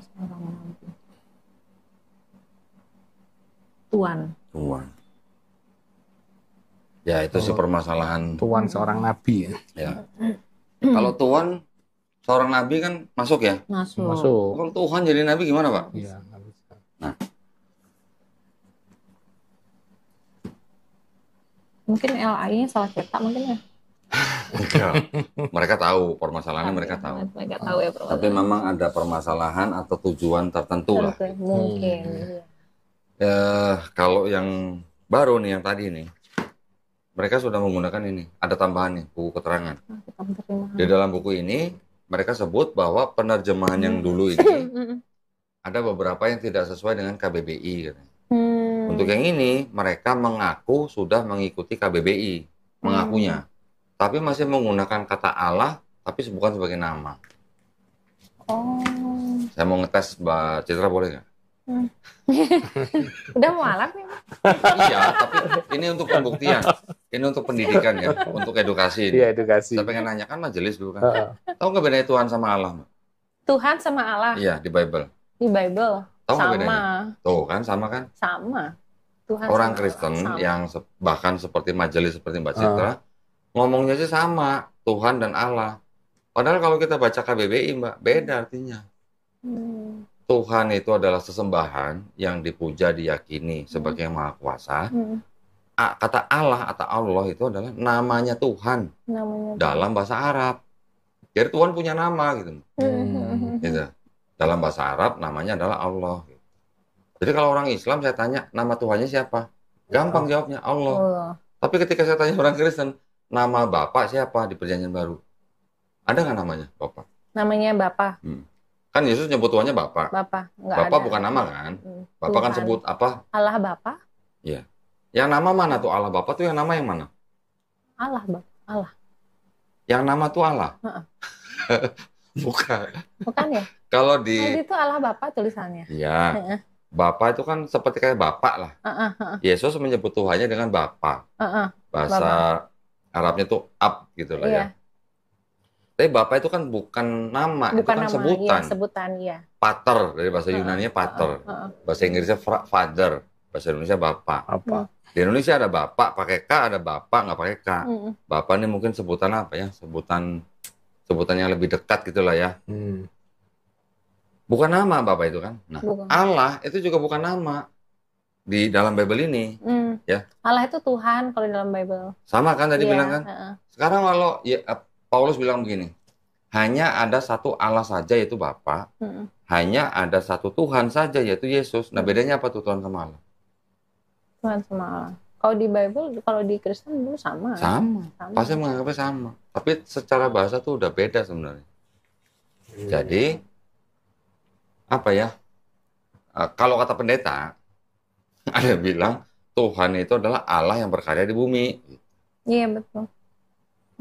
S1: seorang nabi. Tuhan.
S2: Ya itu sih permasalahan.
S3: Tuhan seorang nabi
S2: ya. Kalau Tuhan seorang nabi kan masuk ya?
S1: Masuk.
S2: Kalau Tuhan jadi nabi gimana Pak?
S3: Iya, nggak bisa.
S2: Nah.
S1: Mungkin LAI-nya salah cetak mungkin ya?
S2: Enggak. Mereka tahu permasalahannya, mereka tahu.
S1: Mereka tahu ya permasalahan.
S2: Tapi memang ada permasalahan atau tujuan tertentu lah.
S1: Mungkin.
S2: Kalau yang baru nih yang tadi nih, mereka sudah menggunakan ini. Ada tambahan nih buku keterangan. Di dalam buku ini mereka sebut bahwa penerjemahan yang dulu ini ada beberapa yang tidak sesuai dengan KBBI. Untuk yang ini mereka mengaku sudah mengikuti KBBI, mengakunya. Tapi masih menggunakan kata Allah, tapi bukan sebagai nama. Saya mau ngetes Mbak Citra, boleh nggak?
S1: Udah mau alat nih?
S2: Iya, tapi ini untuk pembuktian. Ini untuk pendidikan ya, untuk edukasi.
S3: Iya, edukasi.
S2: Saya pengen nanya, kan majelis dulu kan. Tahu nggak bedanya Tuhan sama Allah?
S1: Tuhan sama Allah?
S2: Iya, di Bible.
S1: Di Bible?
S2: Tahu nggak
S1: sama.
S2: bedanya? Tuh kan, sama kan?
S1: Sama. Tuhan
S2: orang
S1: sama
S2: Kristen
S1: sama.
S2: yang bahkan seperti majelis seperti Mbak Citra, ngomongnya sih sama, Tuhan dan Allah. Padahal kalau kita baca KBBI, Mbak, beda artinya. Tuhan itu adalah sesembahan yang dipuja, diyakini sebagai yang Maha Kuasa. Kata Allah atau Allah itu adalah namanya Tuhan dalam bahasa Arab. Jadi Tuhan punya nama gitu. Gitu. Dalam bahasa Arab namanya adalah Allah. Jadi kalau orang Islam saya tanya nama Tuhannya siapa? Gampang jawabnya Allah. Tapi ketika saya tanya orang Kristen, nama Bapak siapa di Perjanjian Baru? Ada nggak namanya Bapak?
S1: Namanya Bapak.
S2: Kan Yesus nyebut Tuhannya Bapak.
S1: Bapak
S2: ada. Bukan nama kan? Bapak Tuhan. Kan sebut apa?
S1: Allah Bapak.
S2: Iya. Yang nama mana tuh Allah Bapak tuh yang nama yang mana?
S1: Allah Bapak. Allah.
S2: Yang nama tuh Allah. Bukan.
S1: Bukan ya?
S2: Kalau di
S1: itu Allah Bapak tulisannya.
S2: Iya. Bapak itu kan seperti kayak Bapak lah. Yesus menyebut Tuhannya dengan Bapak. Bahasa Bapak. Arabnya tuh Ab gitu lah ya. Tapi Bapak itu kan bukan nama, itu kan nama, sebutan.
S1: Iya, sebutan, iya.
S2: Pater dari bahasa Yunani-nya pater. Bahasa Inggrisnya father, bahasa Indonesia Bapak. Di Indonesia ada Bapak pakai K, ada Bapak nggak pakai K. Bapak ini mungkin sebutan apa ya? Sebutan yang lebih dekat gitulah ya. Bukan nama Bapak itu kan. Nah, Allah itu juga bukan nama di dalam Bible ini. Ya.
S1: Allah itu Tuhan kalau di dalam Bible.
S2: Sama kan tadi bilang kan. Sekarang kalau ya, Paulus bilang begini, hanya ada satu Allah saja yaitu Bapa, hanya ada satu Tuhan saja yaitu Yesus. Nah bedanya apa tuh Tuhan sama Allah?
S1: Tuhan sama Allah. Kalau di Bible, kalau di Kristen dulu sama.
S2: Sama. Pasti menganggapnya sama. Tapi secara bahasa tuh udah beda sebenarnya. Jadi apa ya? Kalau kata pendeta, ada yang bilang Tuhan itu adalah Allah yang berkarya di bumi.
S1: Iya betul.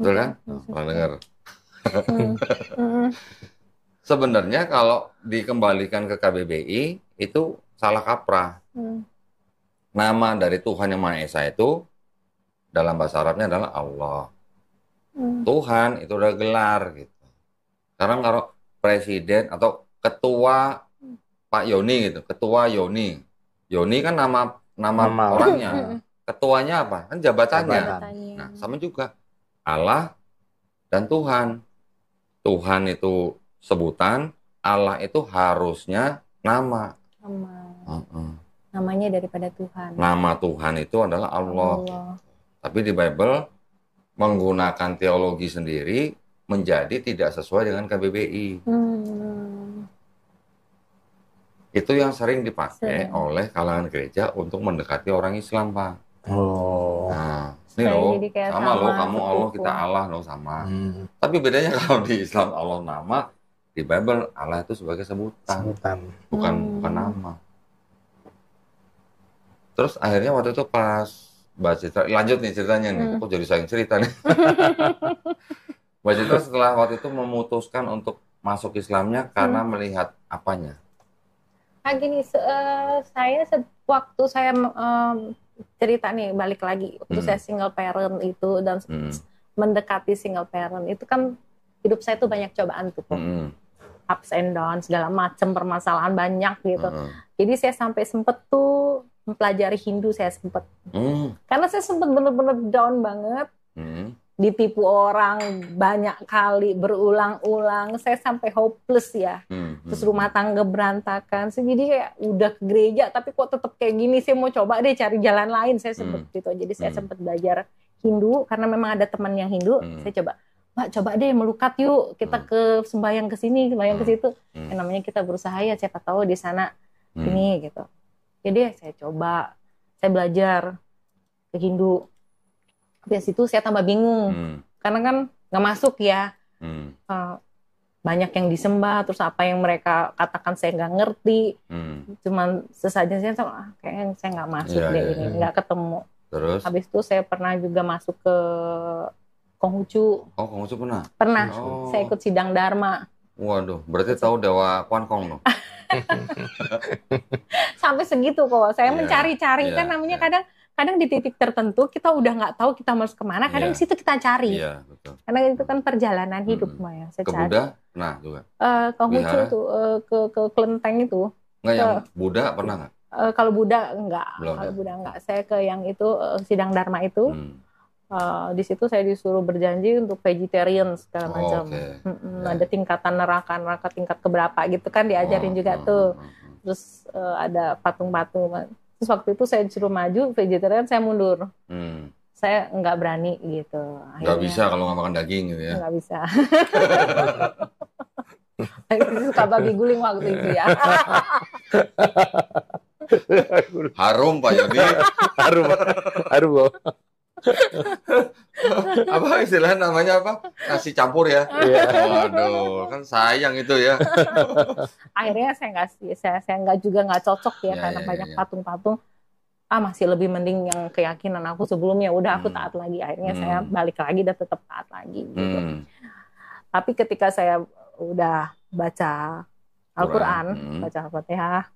S2: Betul kan? Pernah dengar. Sebenarnya kalau dikembalikan ke KBBI itu salah kaprah. Nama dari Tuhan yang Maha Esa itu dalam bahasa Arabnya adalah Allah. Tuhan itu udah gelar gitu. Sekarang kalau presiden atau ketua Pak Yoni gitu, ketua Yoni. Yoni kan nama orangnya. Ketuanya apa? Kan jabatannya. Nah, sama juga. Allah dan Tuhan. Tuhan itu sebutan, Allah itu harusnya nama.
S1: Namanya daripada Tuhan.
S2: Nama Tuhan itu adalah Allah. Tapi di Bible menggunakan teologi sendiri menjadi tidak sesuai dengan KBBI. Itu yang sering dipakai oleh kalangan gereja untuk mendekati orang Islam, Pak. Nah, ini loh, sama loh, kamu Allah, kita Allah loh, sama. Tapi bedanya kalau di Islam Allah nama, di Bible Allah itu sebagai sebutan. Bukan nama. Terus akhirnya waktu itu pas Mbak Citra, lanjut nih ceritanya nih, kok jadi sayang cerita nih. Mbak Citra setelah waktu itu memutuskan untuk masuk Islamnya karena melihat apanya?
S1: Gini, saya waktu saya cerita nih, balik lagi, waktu saya single parent itu dan mendekati single parent itu kan hidup saya tuh banyak cobaan tuh, ups and downs, segala macam permasalahan banyak gitu. Jadi saya sampai sempet tuh mempelajari Hindu, saya sempet. Karena saya sempet bener-bener down banget. Ditipu orang banyak kali, berulang-ulang. Saya sampai hopeless ya. Terus rumah tangga berantakan. Jadi kayak udah ke gereja, tapi kok tetap kayak gini. Saya mau coba deh cari jalan lain. Saya sempet gitu. Jadi saya sempet belajar Hindu, karena memang ada teman yang Hindu. Saya coba, Mbak coba deh melukat yuk. Kita ke sembahyang ke sini, sembahyang ke situ. Namanya kita berusaha ya, siapa tahu di sana ini gitu. Jadi saya coba, saya belajar ke Hindu. Habis itu saya tambah bingung, karena kan nggak masuk ya. Banyak yang disembah, terus apa yang mereka katakan saya nggak ngerti. Cuman sesajen saya kayaknya saya nggak masuk ini, nggak ketemu.
S2: Terus?
S1: Habis itu saya pernah juga masuk ke Konghucu.
S2: Oh, Konghucu pernah?
S1: Pernah, saya ikut sidang Dharma.
S2: Waduh, berarti tahu Dewa Kuan Kong loh.
S1: Sampai segitu kok. Saya mencari-cari kan namanya kadang di titik tertentu kita udah nggak tahu kita harus kemana. Kadang di situ kita cari.
S2: Iya, betul.
S1: Karena itu kan perjalanan hidup Maya. Saya
S2: ke
S1: cari.
S2: Buddha pernah juga.
S1: Konghucu tuh ke Kelenteng itu.
S2: Nggak, yang Buddha pernah nggak?
S1: Kalau Buddha enggak.
S2: Belum,
S1: Kalau Buddha enggak. Saya ke yang itu sidang Dharma itu. Di situ saya disuruh berjanji untuk vegetarian segala macam. Ada tingkatan neraka tingkat keberapa gitu kan diajarin juga tuh. Terus ada patung-patung. Terus waktu itu saya disuruh maju vegetarian, saya mundur. Saya nggak berani gitu.
S2: Nggak bisa kalau nggak makan daging gitu ya?
S1: Nggak bisa. Suka babi guling waktu itu ya.
S2: Harum Pak Yodi.
S3: Harum.
S2: Apa istilahnya namanya apa? Nasi campur ya? Waduh, kan sayang itu ya.
S1: Akhirnya saya nggak cocok ya karena banyak patung-patung. Masih lebih mending yang keyakinan aku sebelumnya. Udah aku taat lagi. Akhirnya saya balik lagi dan tetap taat lagi. Gitu. Tapi ketika saya udah baca Al-Quran, baca Al-Fatihah,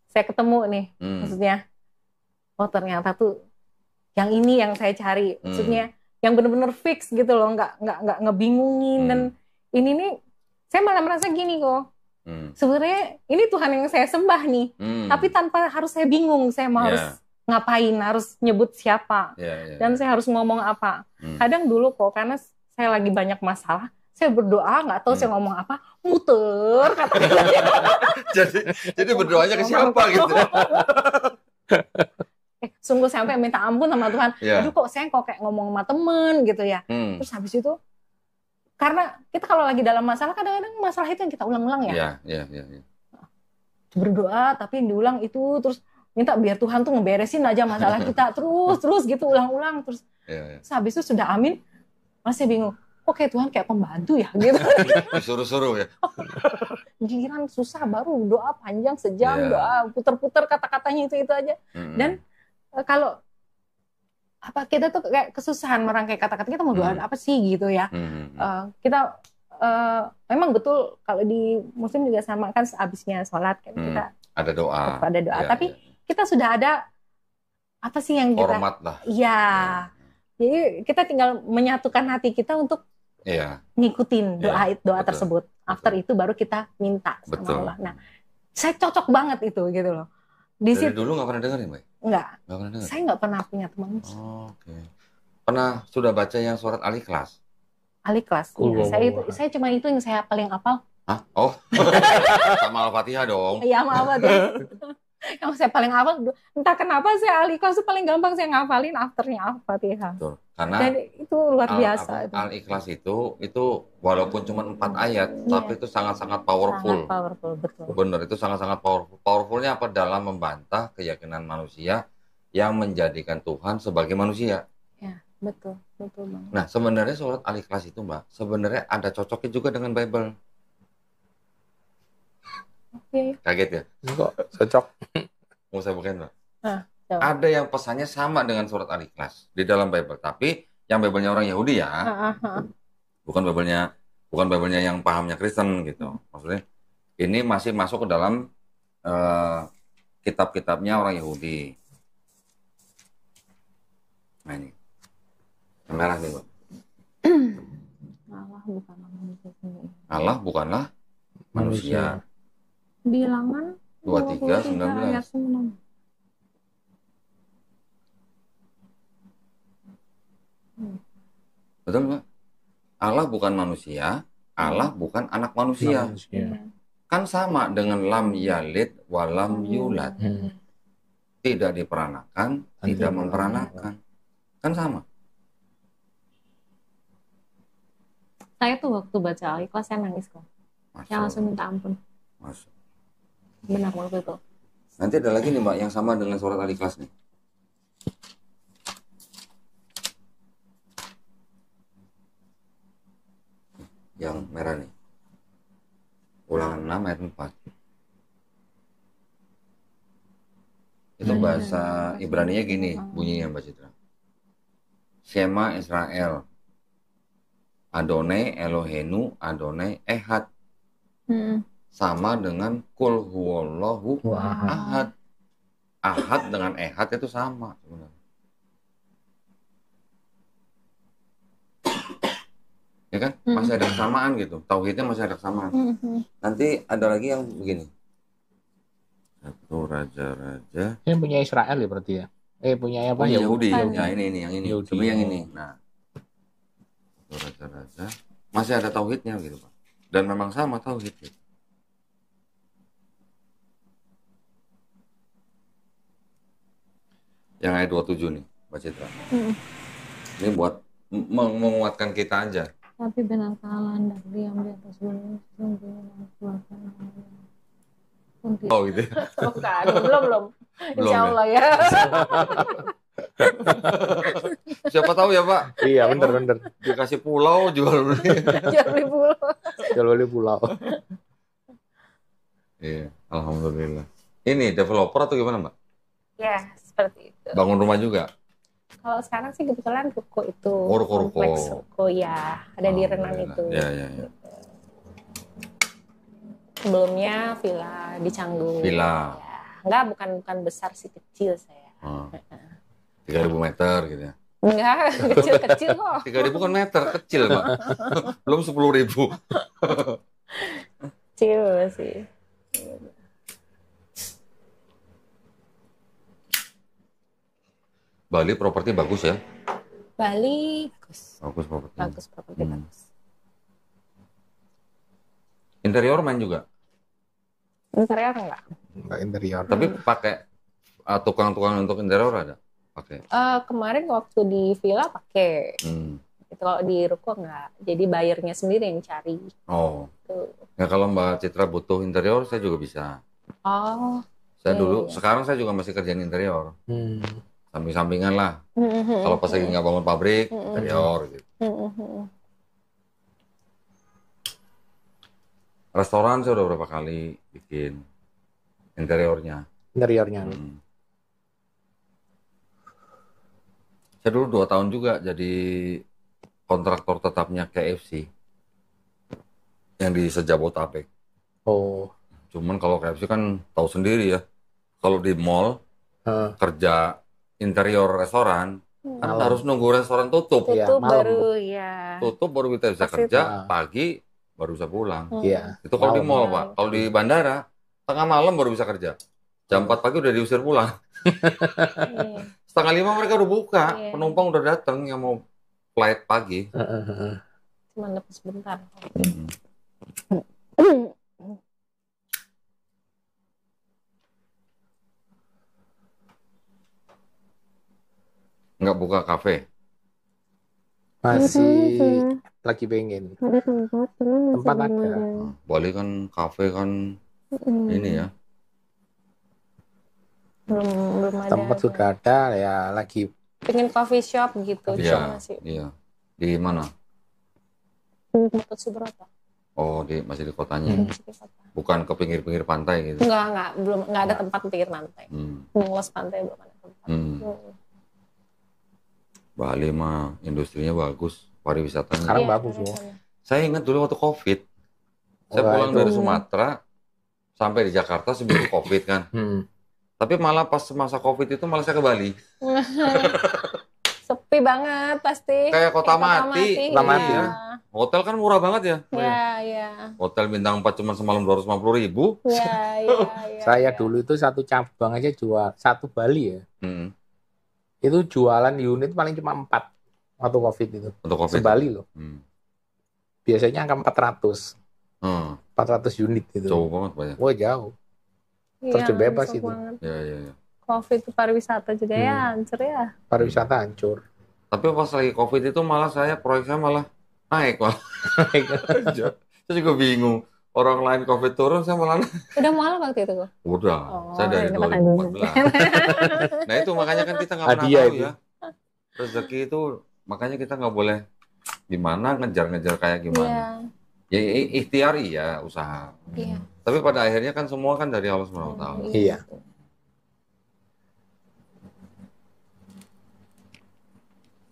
S1: saya ketemu nih, maksudnya, ternyata tuh yang ini yang saya cari, maksudnya yang benar-benar fix gitu loh, nggak ngebingungin dan ini nih, saya malah merasa gini kok, sebenarnya ini Tuhan yang saya sembah nih, tapi tanpa harus saya bingung, saya mau harus ngapain, harus nyebut siapa, dan saya harus ngomong apa. Kadang dulu kok, karena saya lagi banyak masalah, saya berdoa nggak tahu saya ngomong apa, muter katanya.
S2: jadi berdoanya ke siapa gitu?
S1: Sungguh sampai minta ampun sama Tuhan. Aduh kok saya kayak ngomong sama temen gitu ya. Terus habis itu, karena kita kalau lagi dalam masalah kadang-kadang masalah itu yang kita ulang-ulang ya. Berdoa tapi yang diulang itu terus minta biar Tuhan tuh ngeberesin aja masalah kita terus gitu ulang-ulang terus. Terus habis itu sudah amin, masih bingung. Kok kayak Tuhan kayak pembantu ya gitu.
S2: Disuruh-suruh ya.
S1: Giliran susah baru doa panjang sejam, doa puter-puter kata-katanya itu aja. Dan kalau kita tuh kayak kesusahan merangkai kata-kata, kita mau doa apa sih gitu ya. Kita memang betul kalau di Muslim juga sama kan habisnya sholat kan kita
S2: ada doa.
S1: Tapi kita sudah ada apa sih yang kita
S2: hormat lah.
S1: Iya. Jadi kita tinggal menyatukan hati kita untuk ngikutin doa tersebut. After itu baru kita minta sama Allah. Nah, saya cocok banget itu gitu loh.
S2: Dari dulu nggak pernah dengar ya, Mbak?
S1: Nggak.
S2: Nggak pernah dengar?
S1: Saya nggak pernah punya teman.
S2: Pernah sudah baca yang surat Al-Ikhlas?
S1: Al-Ikhlas. Saya cuma itu yang saya paling hafal.
S2: Hah? Oh, sama Al-Fatihah dong.
S1: Iya, maaf deh. Yang saya paling hafal, entah kenapa saya Al-Ikhlas itu paling gampang saya ngafalin afternya Al-Fatihah.
S2: Betul. Karena
S1: dan itu luar biasa.
S2: Al-Ikhlas itu walaupun cuma 4 ayat, tapi itu sangat-sangat powerful.
S1: Sangat powerful, betul.
S2: Benar, itu sangat-sangat powerful. Powerfulnya apa? Dalam membantah keyakinan manusia yang menjadikan Tuhan sebagai manusia.
S1: Ya, betul banget.
S2: Nah, sebenarnya surat Al-Ikhlas itu, Mbak, sebenarnya ada cocoknya juga dengan Bible. Kaget ya?
S3: Kok cocok?
S2: Mau saya bukain, Mbak? Ada yang pesannya sama dengan surat Al-Ikhlas di dalam Bible, tapi yang Bible-nya orang Yahudi ya, bukan Bible-nya yang pahamnya Kristen gitu. Maksudnya ini masih masuk ke dalam kitab-kitabnya orang Yahudi. Nah ini, yang merah nih, Mbak. Allah bukanlah manusia.
S1: Bilangan
S2: 23:19. Betul, Mbak? Allah bukan manusia, Allah bukan anak manusia. Kan sama dengan lam yalid walam yulad. Tidak diperanakan, tidak memperanakan. Kan sama.
S1: Saya tuh waktu baca Al-Ikhlas saya nangis kok. Saya langsung minta ampun. Benar waktu itu.
S2: Nanti ada lagi nih, Mbak, yang sama dengan surat Al-Ikhlas nih. Yang merah nih. Ulangan 6 ayat 4. Itu bahasa Ibrani-nya gini bunyinya, Mbak Citra. Shema Israel. Adonai Elohenu Adonai Ehad. Sama dengan Kul huwallahu ahad. Ahad dengan ehad itu sama sebenarnya. Ya kan? Masih ada kesamaan gitu. Tauhidnya masih ada kesamaan. Nanti ada lagi yang begini. Satu raja-raja.
S3: Ini punya Israel ya berarti ya? Punyanya apa?
S2: Yahudi. Ya ini yang ini.
S3: Yahudi.
S2: Cuma yang ini. Nah, raja-raja masih ada tauhidnya gitu Pak. Dan memang sama tauhid. Gitu. Yang ayat 27 nih, Mbak Citra. Ini buat menguatkan kita aja.
S1: Tapi benar Allah hendak diam di atas gunung, sungguh menguatkan.
S2: Oh gitu.
S1: Bukan, belum. Insya Allah ya.
S2: Siapa tahu ya Pak.
S3: Iya bener.
S2: Dikasih pulau jual beli.
S3: Jual beli pulau.
S2: Iya, alhamdulillah. Ini developer atau gimana Mbak?
S1: Ya, seperti itu.
S2: Bangun rumah juga?
S1: Kalau sekarang sih kebetulan ruko itu.
S2: Ruko.
S1: Kompleks ruko ya, ada di Renan itu.
S2: Iya.
S1: Sebelumnya villa di Canggu.
S2: Villa.
S1: Ya. Enggak, bukan besar sih, kecil saya.
S2: 3.000 meter gitu ya?
S1: Enggak, kecil kok.
S2: 3.000 kan meter, kecil Pak. Belum 10.000.
S1: Kecil sih.
S2: Bali properti bagus ya?
S1: Bali
S2: Bagus properti.
S1: bagus.
S2: Interior main juga?
S1: Interior enggak?
S3: Enggak interior.
S2: Tapi pakai tukang-tukang untuk interior ada? Pakai?
S1: Kemarin waktu di villa pakai. Itu kalau di ruko enggak. Jadi bayarnya sendiri yang cari.
S2: Oh.
S1: Tuh.
S2: Ya kalau Mbak Citra butuh interior, saya juga bisa.
S1: Oh.
S2: Saya dulu, sekarang saya juga masih kerjain interior. Samping-sampingan lah. Kalau pas lagi nggak bangun pabrik, interior gitu. Restoran saya udah berapa kali bikin interiornya. Saya dulu 2 tahun juga jadi kontraktor tetapnya KFC yang di Sejabotabek.
S3: Oh.
S2: Cuman kalau KFC kan tahu sendiri ya, kalau di mall kerja interior restoran kan harus nunggu restoran tutup. Tutup baru kita bisa kerja, pagi baru bisa pulang. Itu kalau di mall Pak. Kalau di bandara tengah malam baru bisa kerja. Jam 4 pagi udah diusir pulang. Setengah 5 mereka udah buka, penumpang udah datang yang mau flight pagi.
S1: Cuma lepas bentar.
S2: Nggak buka kafe?
S3: Masih lagi pengen. Tempat ada.
S2: Bali kan kafe kan ini ya.
S1: Belum ada.
S3: Tempat sudah ada ya, lagi
S1: pengen coffee shop gitu.
S2: Iya. Di mana?
S1: Gatot Subroto.
S2: Oh, masih di kotanya. Bukan ke pinggir-pinggir pantai gitu.
S1: Enggak, enggak ada tempat pinggir pantai. Luas pantai belum ada tempat.
S2: Bali mah industrinya bagus, pariwisatanya.
S3: Sekarang bagus loh.
S2: Saya ingat dulu waktu Covid. Saya pulang dari Sumatera sampai di Jakarta sebelum Covid kan. Tapi malah pas masa Covid itu malah saya ke Bali.
S1: Sepi banget pasti.
S2: Kayak kota mati.
S3: Ya.
S2: Hotel kan murah banget ya.
S1: Iya.
S2: Hotel bintang 4 cuma semalam 250.000.
S1: Iya.
S3: Saya dulu itu satu cabang aja jual, satu Bali ya. Itu jualan unit paling cuma 4 waktu Covid itu.
S2: Untuk Covid.
S3: Sebali loh. Biasanya angka 400. 400 unit itu.
S2: Jauh banget Pak ya.
S3: Wah jauh. Terjun bebas itu.
S2: Iya.
S1: Covid itu pariwisata juga ya hancur ya.
S3: Pariwisata hancur.
S2: Tapi pas lagi Covid itu malah proyek saya malah naik malah. Saya juga bingung. Orang lain Covid turun, saya malah
S1: udah malam waktu itu kok?
S2: Udah. Saya dari 2014. Nah itu makanya kan kita nggak pernah tahu ya. Rezeki itu makanya kita nggak boleh gimana ngejar-ngejar kayak gimana. Ya ikhtiar iya usaha. Tapi pada akhirnya kan semua kan dari Allah SWT.
S3: Iya.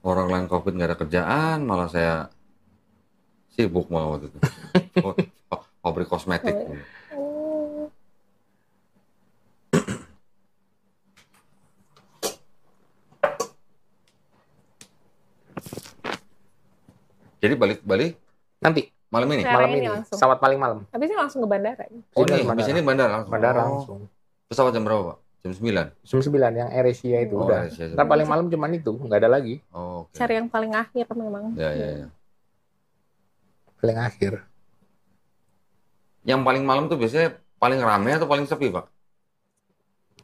S2: Orang lain Covid nggak ada kerjaan, malah saya sibuk malah waktu itu. Pabrik kosmetik. Jadi balik Bali
S3: nanti
S2: malam ini.
S3: Malam ini. Pesawat paling malam.
S1: Habis ini langsung ke bandara.
S2: Oh ini, habis ini bandara langsung.
S3: Bandara langsung.
S2: Pesawat jam berapa Pak? Jam 9?
S3: Jam 9 yang AirAsia itu udah. Ntar paling malam cuman itu, nggak ada lagi.
S2: Oh, okay.
S1: Cari yang paling akhir memang.
S2: Ya.
S3: Paling akhir.
S2: Yang paling malam tuh biasanya paling ramai atau paling sepi, Pak?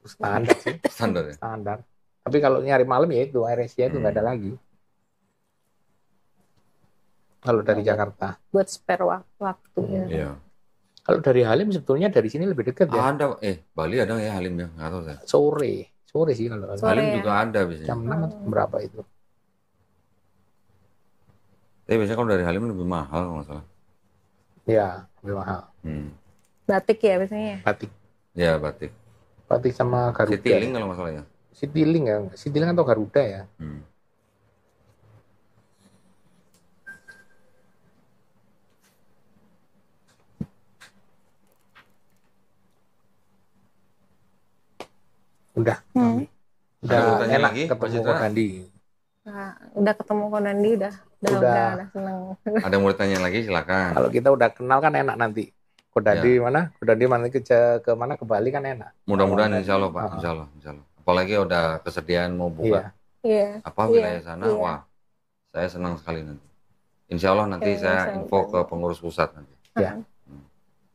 S3: Standar sih.
S2: Standar ya?
S3: Standar. Tapi kalau nyari malam ya itu AirAsia itu nggak ada lagi. Kalau dari Jakarta.
S1: Buat spare waktunya.
S2: Iya.
S3: Kalau dari Halim sebetulnya dari sini lebih dekat ya.
S2: Ada, Bali ada ya Halim ya? Nggak tahu saya.
S3: Sore sih kalau
S2: Halim juga ada biasanya.
S3: Jam 6 atau berapa itu?
S2: Tapi biasanya kalau dari Halim lebih mahal kalau nggak salah.
S3: Iya, lebih mahal.
S1: Batik ya biasanya?
S3: Batik.
S2: Ya, batik.
S3: Batik sama Garuda.
S2: Citylink kalau nggak salah ya?
S3: Citylink ya? Citylink atau Garuda ya? Udah enak
S2: lagi,
S3: ketemu Ko Dandi.
S1: Nah, udah ketemu Ko Dandi, udah seneng.
S2: Ada yang mau ditanya lagi silakan.
S3: Kalau kita udah kenal kan enak nanti. Ko Dandi mana? Ko Dandi mana ke mana ke Bali kan enak.
S2: Mudah-mudahan insya Allah Pak, insya Allah. Apalagi udah kesediaan mau buka wilayah sana, wah saya senang sekali nanti. Insya Allah nanti saya info ke pengurus pusat nanti.
S3: Ya.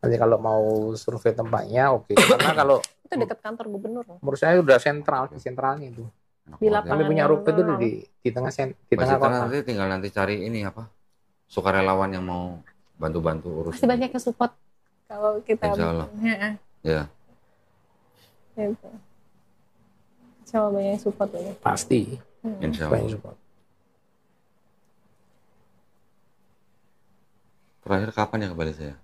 S3: Nanti kalau mau survei tempatnya oke. Karena kalau
S1: itu dekat kantor gubernur.
S3: Menurut saya udah sentralnya itu.
S1: Di lapangan.
S3: Kami punya rumah itu di tengah kota.
S2: Nanti tinggal cari ini apa? Sukarelawan yang mau bantu-bantu urus.
S1: Pasti banyak yang support kalau kita.
S2: Insya Allah. Ya.
S1: Itu. Insya Allah banyak yang support ya.
S3: Pasti.
S2: Insya Allah. Terakhir kapan ya ke Bali saya?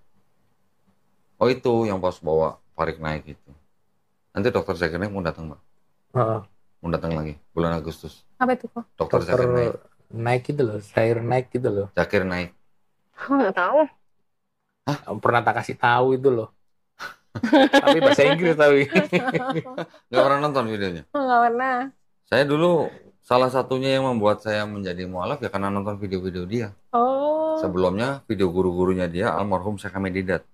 S2: Oh itu yang pas bawa Farid naik itu. Nanti dokter Zakir Naik mau datang, Mbak. Mau datang lagi bulan Agustus.
S1: Apa itu kok?
S3: Dokter Zakir naik gitu loh, Zakir naik gitu loh.
S2: Zakir Naik.
S1: Nggak tahu.
S3: Hah? Pernah tak kasih tahu itu loh. Tapi bahasa Inggris tapi.
S2: Nggak pernah nonton videonya?
S1: Nggak pernah.
S2: Saya dulu salah satunya yang membuat saya menjadi mualaf ya karena nonton video-video dia.
S1: Oh.
S2: Sebelumnya video guru-gurunya dia almarhum Syekh Ahmed Didat.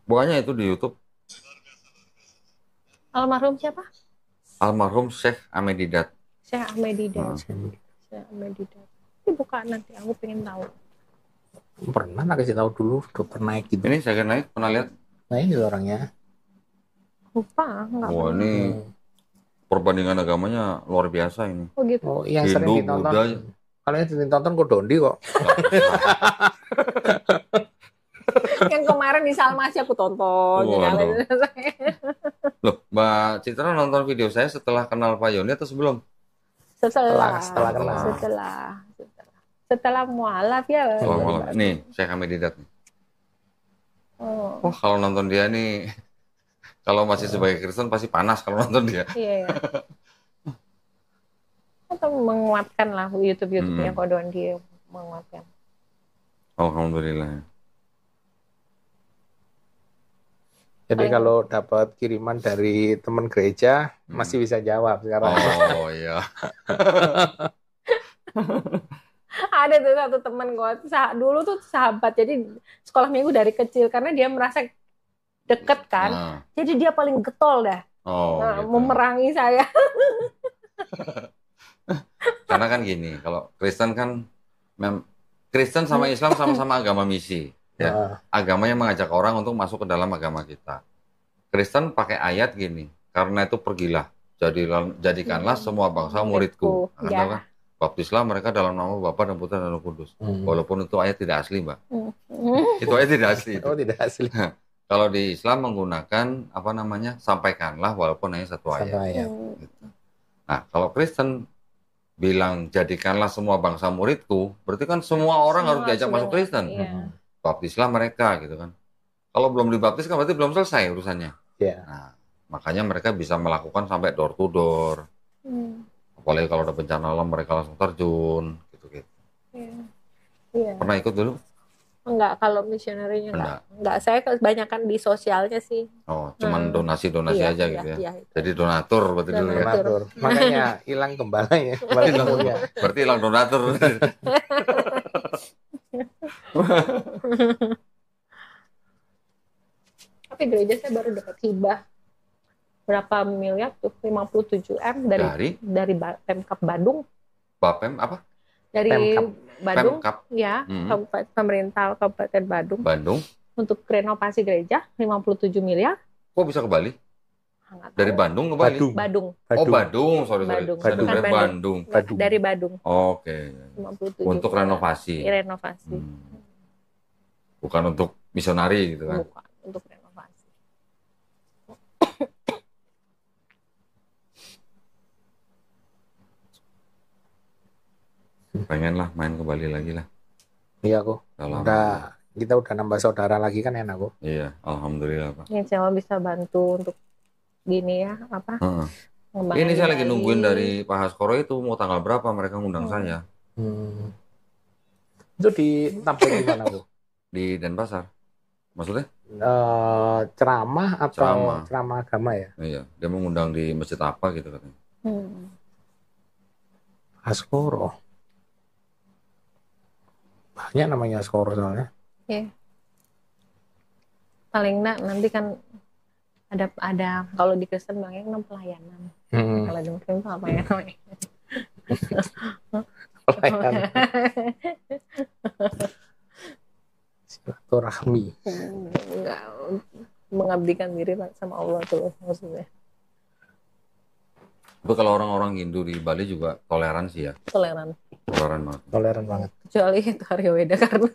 S2: Buahnya itu di YouTube.
S1: Almarhum siapa?
S2: Almarhum Syekh Ahmed Didat.
S1: Syekh Ahmed Didat. Syekh Ahmed Didat. Ini buka nanti, aku pengen tahu.
S3: Pernah nak kasih tahu dulu dokter Naik gitu.
S2: Ini Zakir Naik pernah lihat?
S3: Nah ini orangnya.
S1: Lupa, enggak.
S2: Wah ini perbandingan agamanya luar biasa ini.
S1: Oh gitu.
S3: Oh, yang sering ditonton. Buddha. Kalau yang sering ditonton Ko Dondi kok.
S1: Yang kemarin di Salmasya aku tonton.
S2: Loh, Mbak Citra nonton video saya setelah kenal Pak Yoni atau sebelum?
S1: Setelah
S3: kenal.
S1: Setelah mualaf ya.
S2: Nih, Syekh Ahmed Didat nih. Wah, kalau nonton dia nih, kalau masih sebagai Kristen pasti panas kalau nonton dia.
S1: Iya. Atau menguatkan lah YouTube-nya Ko Dondi menguatkan.
S2: Alhamdulillah.
S3: Jadi kalau dapat kiriman dari teman gereja masih bisa jawab sekarang.
S2: Oh iya.
S1: Ada tuh satu teman gue dulu tuh sahabat, jadi sekolah minggu dari kecil karena dia merasa deket kan, jadi dia paling getol dah, gitu. Memerangi saya.
S2: Karena kan gini, kalau Kristen kan Kristen sama Islam sama-sama agama misi. Ya, agamanya mengajak orang untuk masuk ke dalam agama kita. Kristen pakai ayat gini, karena itu pergilah, jadikanlah semua bangsa muridku. Kan? Baptislah mereka dalam nama Bapa dan Putra dan Roh Kudus. Walaupun itu ayat tidak asli, Mbak. Itu ayat tidak asli. Itu.
S3: Oh, tidak asli.
S2: Kalau di Islam menggunakan apa namanya, sampaikanlah walaupun hanya satu ayat. Gitu. Nah, kalau Kristen bilang jadikanlah semua bangsa muridku, berarti kan semua orang harus diajak masuk Kristen. Baptislah mereka gitu kan. Kalau belum dibaptis kan berarti belum selesai urusannya. Nah, makanya mereka bisa melakukan sampai door to door. Apalagi kalau ada bencana alam mereka langsung terjun gitu-gitu. Pernah ikut dulu?
S1: Enggak, kalau misionerinya enggak. Saya kebanyakan di sosialnya sih.
S2: Oh, cuman donasi-donasi aja gitu ya. Iya. Jadi donatur berarti dulu ya.
S3: Donatur. Makanya hilang gembalanya.
S2: Berarti hilang donatur.
S1: Tapi gereja saya baru dapat hibah. berapa miliar tuh, 57 M dari Pemkab Badung.
S2: Bapem apa?
S1: Dari
S3: Pemkab.
S1: Badung,
S2: Pemkab.
S1: Ya, pemerintah Kabupaten Badung.
S2: Bandung.
S1: Untuk renovasi gereja 57 miliar.
S2: Kok bisa ke Bali? Dari Bandung ke Bali?
S1: Badung.
S2: Oh, Badung, sorry.
S1: Bandung.
S2: Bandung.
S1: Dari Badung.
S2: Oke.
S1: 57
S2: untuk renovasi.
S1: Renovasi.
S2: Bukan untuk misionari gitu kan?
S1: Bukan, untuk renovasi.
S2: Pengen lah main ke Bali lagi lah.
S3: Iya kok. Kita udah nambah saudara lagi kan enak kok.
S2: Iya, alhamdulillah Pak.
S1: Yang saya bisa bantu untuk gini ya
S2: Ini saya lagi nungguin dari Pak Haskoro itu mau tanggal berapa mereka ngundang saya.
S3: Itu ditampil di mana Bu?
S2: Di Denpasar. Maksudnya?
S3: Ceramah atau ceramah agama ya?
S2: Iya, dia mau ngundang di masjid apa gitu katanya.
S3: Haskoro. Banyak namanya Haskoro soalnya.
S1: Iya. Paling nanti kan ada kalau di Kristen bilangnya pelayanan. Kalau di Muslim itu apa ya namanya?
S3: Pelayanan. Silaturahmi.
S1: Enggak, mengabdikan diri sama Allah tuh maksudnya.
S2: Tapi kalau orang-orang Hindu di Bali juga toleransi ya? Toleran banget.
S3: Toleran banget.
S1: Kecuali itu Arya Weda karena.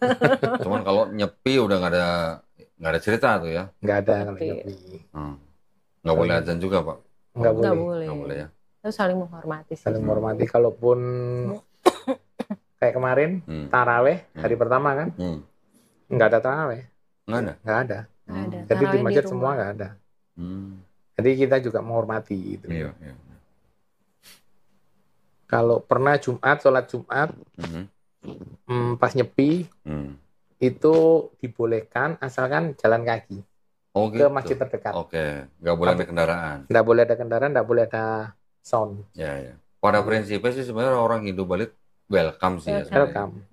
S2: Cuman kalau nyepi udah nggak ada cerita tuh ya?
S3: Nggak ada kalau nyepi.
S2: Nggak boleh azan juga Pak?
S3: Nggak
S2: boleh ya?
S1: Terus saling menghormati.
S3: Saling menghormati. Kalaupun kayak kemarin taraweh hari pertama kan? Nggak ada taraweh. Nggak ada. Jadi di masjid semua nggak ada. Jadi kita juga menghormati gitu.
S2: Iya.
S3: Kalau pernah sholat Jumat, pas nyepi, itu dibolehkan asalkan jalan kaki ke masjid terdekat.
S2: Oke, nggak boleh ada kendaraan.
S3: Nggak boleh ada kendaraan, nggak boleh ada sound.
S2: Ya. Pada prinsipnya sih sebenarnya orang Hindu Bali welcome sih ya.
S3: Welcome.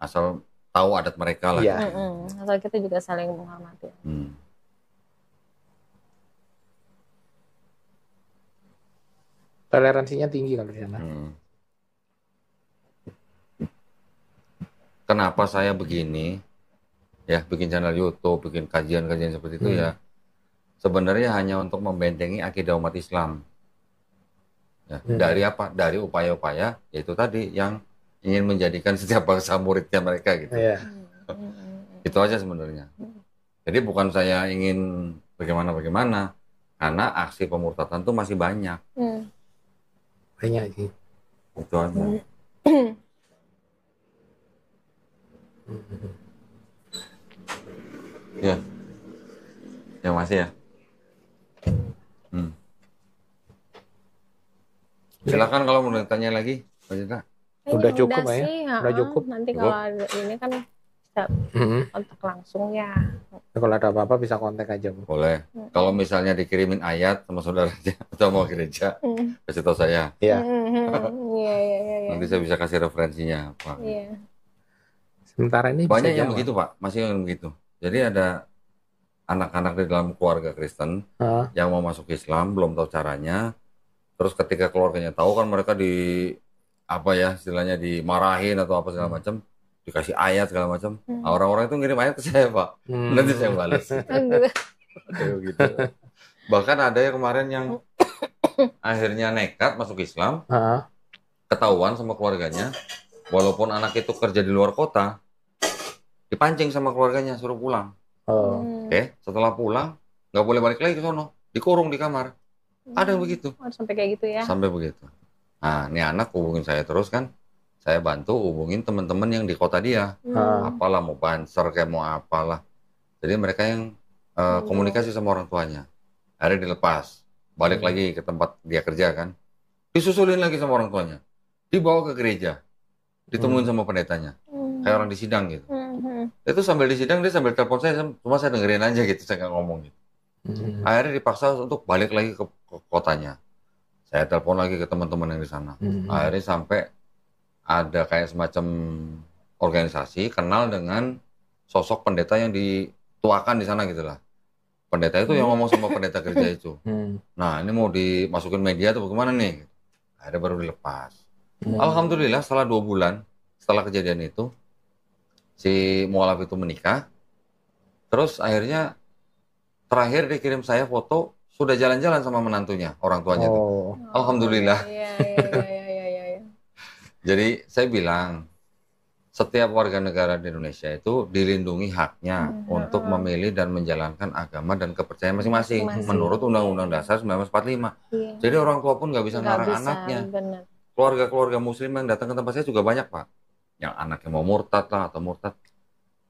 S2: Asal tahu adat mereka lah.
S3: Iya.
S1: Asal kita juga saling menghormati.
S3: Toleransinya tinggi kalau di sana.
S2: Kenapa saya begini, ya bikin channel YouTube, bikin kajian-kajian seperti itu ya, sebenarnya hanya untuk membentengi akidah umat Islam. Ya, dari apa? Dari upaya-upaya, yaitu tadi yang ingin menjadikan setiap bangsa muridnya mereka gitu. Itu aja sebenarnya. Jadi bukan saya ingin bagaimana-bagaimana, karena aksi pemurtadan itu masih banyak.
S3: Banyak sih.
S2: Itu aja. Ya masih ya. Silakan kalau mau tanya lagi, Pak Citra.
S3: Udah cukup ya?
S1: Udah cukup. Nanti kalau ada ini kan bisa kontak langsung ya.
S3: Kalau ada apa-apa bisa kontak aja Bu.
S2: Boleh. Kalau misalnya dikirimin ayat sama saudaranya atau mau gereja, kasih tahu saya.
S3: Iya.
S1: Iya.
S2: Nanti saya bisa kasih referensinya, Pak.
S1: Iya.
S3: Sementara ini
S2: banyak yang begitu, Pak. Masih yang begitu. Jadi ada anak-anak di dalam keluarga Kristen yang mau masuk Islam, belum tahu caranya. Terus ketika keluarganya tahu kan mereka istilahnya dimarahin atau apa segala macam, dikasih ayat segala macam. Orang-orang itu ngirim ayat ke saya, Pak. Nanti saya balas. Gitu. Bahkan ada yang kemarin yang akhirnya nekat masuk Islam, ketahuan sama keluarganya, walaupun anak itu kerja di luar kota, dipancing sama keluarganya suruh pulang. Setelah pulang nggak boleh balik lagi ke sono, dikurung di kamar. Ada yang begitu.
S1: Sampai kayak gitu ya.
S2: Sampai begitu. Nah, ini anak hubungin saya terus kan. Saya bantu hubungin teman-teman yang di kota dia. Apalah, mau banser kayak mau apalah. Jadi mereka yang komunikasi sama orang tuanya. Akhirnya dilepas. Balik lagi ke tempat dia kerja kan. Disusulin lagi sama orang tuanya. Dibawa ke gereja. Ditemuin sama pendetanya. Kayak orang di sidang gitu. Itu sambil di sidang dia sambil telepon saya. Cuma saya dengerin aja gitu. Saya nggak ngomong gitu. Akhirnya dipaksa untuk balik lagi ke kotanya. Saya telepon lagi ke teman-teman yang di sana. Akhirnya sampai ada kayak semacam organisasi kenal dengan sosok pendeta yang dituakan di sana gitulah. pendeta itu yang ngomong sama pendeta gereja itu. Nah, ini mau dimasukin media atau bagaimana nih? Ada baru dilepas. Alhamdulillah setelah 2 bulan setelah kejadian itu, si mualaf itu menikah. Terus akhirnya terakhir dia kirim saya foto sudah jalan-jalan sama menantunya, orang tuanya itu. Alhamdulillah.
S1: Iya.
S2: Jadi saya bilang, setiap warga negara di Indonesia itu dilindungi haknya untuk memilih dan menjalankan agama dan kepercayaan masing-masing menurut Undang-Undang Dasar 1945. Iya. Jadi orang tua pun nggak bisa ngelarang anaknya.
S1: Bener.
S2: Keluarga-keluarga Muslim yang datang ke tempat saya juga banyak, Pak. Yang anaknya mau murtad lah atau murtad.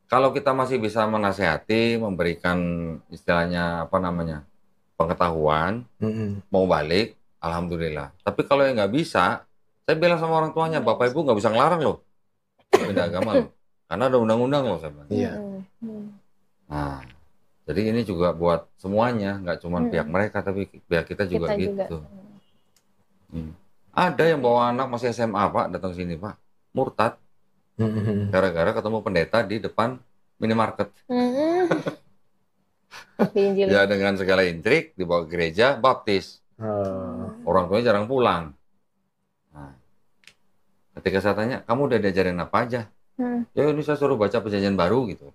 S2: Kalau kita masih bisa menasehati, memberikan istilahnya pengetahuan, mau balik, alhamdulillah. Tapi kalau yang nggak bisa, saya bilang sama orang tuanya, Bapak Ibu nggak bisa ngelarang loh. Beda agama loh, karena ada undang-undang loh, saya bilang.
S3: Iya.
S2: Nah, jadi ini juga buat semuanya, nggak cuma pihak mereka, tapi pihak kita juga gitu. Ada yang bawa anak masih SMA, Pak, datang sini, Pak, murtad, gara-gara ketemu pendeta di depan minimarket. Ya dengan segala intrik dibawa ke gereja baptis. Orang tuanya jarang pulang. Nah, ketika saya tanya, kamu udah diajarin apa aja? Ya ini saya suruh baca perjanjian baru gitu.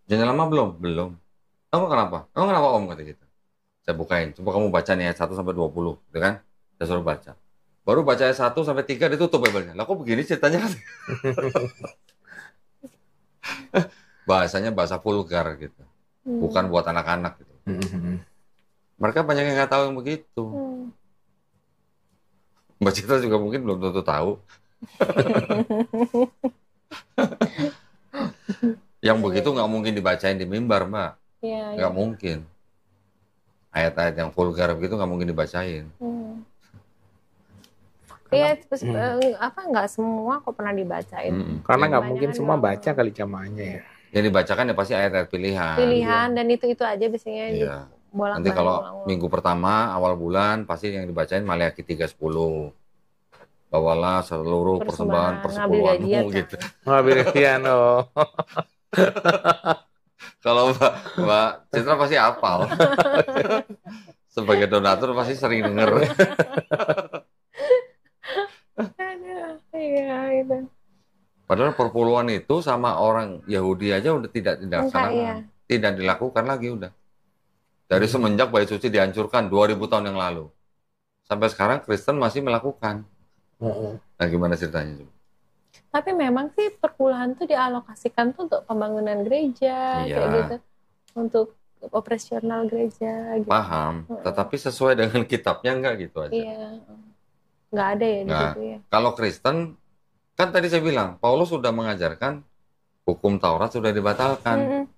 S2: Perjanjian lama belum? Belum. Kamu kenapa? Kamu kenapa om? Kata gitu. Saya bukain, coba kamu baca nih ayat 1 sampai 20, gitu kan? Saya suruh baca. Baru baca ayat 1 sampai 3 ditutup Bible-nya. Lah kok begini ceritanya? Bahasanya bahasa vulgar gitu. Bukan buat anak-anak gitu. Mereka banyak yang nggak tahu yang begitu. Mbak Citra juga mungkin belum tentu tahu. Yang begitu nggak mungkin dibacain di mimbar, Mbak. Nggak mungkin. Ayat-ayat yang vulgar begitu nggak mungkin dibacain.
S1: Iya, nggak semua kok pernah dibacain.
S3: Karena nggak mungkin semua baca kali jamaahnya ya.
S2: Yang dibacakan ya pasti ayat-ayat pilihan.
S1: Dan itu aja biasanya.
S2: Iya. Nanti kalau minggu pertama awal bulan pasti yang dibacain Maleakhi 3:10. Bawalah seluruh persembahan persepuluhanmu gitu.
S3: Ngambil gajian oh.
S2: Kalau Mbak Citra pasti hafal. Sebagai donatur pasti sering denger. Padahal perpuluhan itu sama orang Yahudi aja udah tidak dilaksanakan. Tidak dilakukan lagi udah. Dari semenjak bait suci dihancurkan 2000 tahun yang lalu. Sampai sekarang Kristen masih melakukan. Nah gimana ceritanya?
S1: Tapi memang sih perpuluhan tuh dialokasikan tuh untuk pembangunan gereja, kayak gitu. Untuk operasional gereja. Gitu.
S2: Paham, tetapi sesuai dengan kitabnya enggak gitu aja.
S1: Iya. Nggak ada ya di situ ya.
S2: Kalau Kristen, kan tadi saya bilang, Paulus sudah mengajarkan hukum Taurat sudah dibatalkan.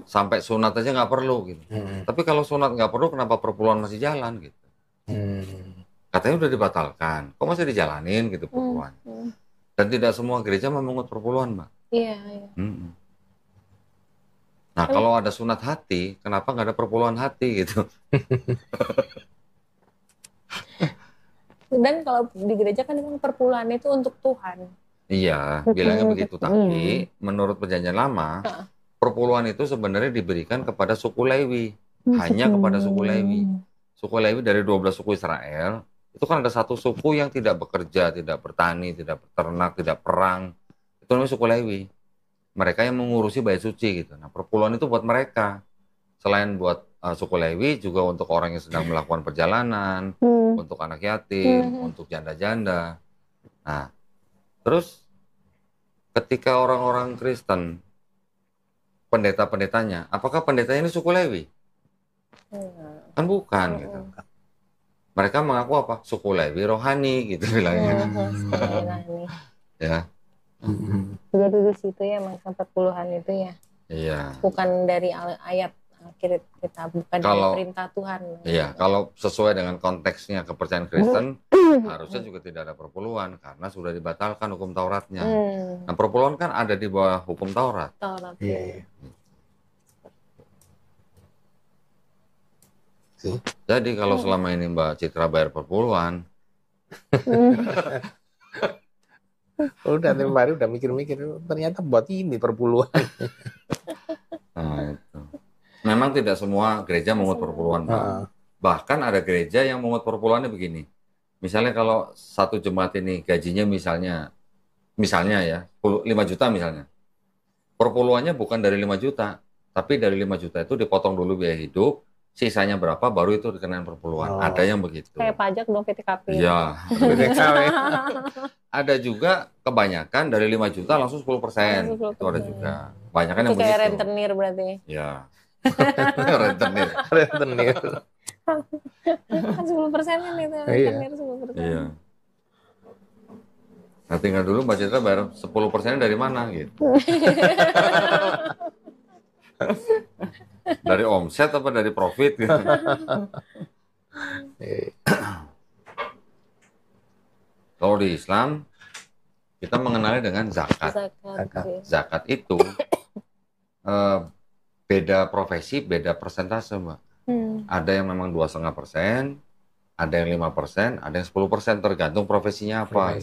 S2: Sampai sunat aja nggak perlu gitu. Tapi kalau sunat nggak perlu, kenapa perpuluhan masih jalan gitu? Katanya udah dibatalkan, kok masih dijalanin gitu perpuluhan? Dan tidak semua gereja memungut perpuluhan, Mbak.
S1: Iya.
S2: Nah, kalau ada sunat hati, kenapa nggak ada perpuluhan hati gitu?
S1: Dan kalau di gereja kan memang perpuluhan itu untuk Tuhan.
S2: Iya, bilangnya begitu. Tapi menurut perjanjian lama, perpuluhan itu sebenarnya diberikan kepada suku Lewi. Hanya kepada suku Lewi. Suku Lewi dari 12 suku Israel, itu kan ada satu suku yang tidak bekerja, tidak bertani, tidak beternak, tidak perang. Itu namanya suku Lewi. Mereka yang mengurusi bait suci gitu. Nah, perpuluhan itu buat mereka. Selain buat suku Lewi, juga untuk orang yang sedang melakukan perjalanan, untuk anak yatim, untuk janda-janda. Nah, terus ketika orang-orang Kristen, pendeta-pendetanya, apakah pendetanya ini suku Lewi? Kan bukan gitu. Mereka mengaku apa? Suku Lewi rohani gitu bilangnya. Ya.
S1: Jadi di situ ya maksud perpuluhan itu ya.
S2: Iya.
S1: Bukan dari ayat kita, bukan dari perintah Tuhan.
S2: Iya, kalau sesuai dengan konteksnya kepercayaan Kristen, harusnya juga tidak ada perpuluhan karena sudah dibatalkan hukum Tauratnya. Nah, perpuluhan kan ada di bawah hukum Taurat.
S3: Iya.
S2: Jadi kalau selama ini Mbak Citra bayar perpuluhan,
S3: udah tiap hari udah mikir-mikir, ternyata buat ini perpuluhan.
S2: Nah itu. Memang memang tidak semua gereja memungut perpuluhan. Bahkan ada gereja yang memungut perpuluhannya begini. Misalnya kalau satu jemaat ini gajinya misalnya ya 5 juta misalnya. Perpuluhannya bukan dari 5 juta, tapi dari 5 juta itu dipotong dulu biaya hidup, sisanya berapa baru itu dikenain perpuluhan. Ada yang begitu.
S1: Kayak pajak dong PTKP.
S2: Iya. Ada juga kebanyakan dari 5 juta langsung 10%. Itu ada juga. Kebanyakan yang begitu.
S1: Itu kayak rentenir berarti.
S2: Ya. rentenir.
S1: 10% kan itu. Rentenir 10%.
S2: Iya. Nah tinggal dulu Mbak Citra bayar 10% dari mana gitu. Dari omset apa dari profit gitu. Kalau di Islam kita mengenali dengan zakat. Zakat itu beda profesi, beda persentase, Mbak. Ada yang memang 2,5%, ada yang 5%, ada yang 10%, tergantung profesinya apa.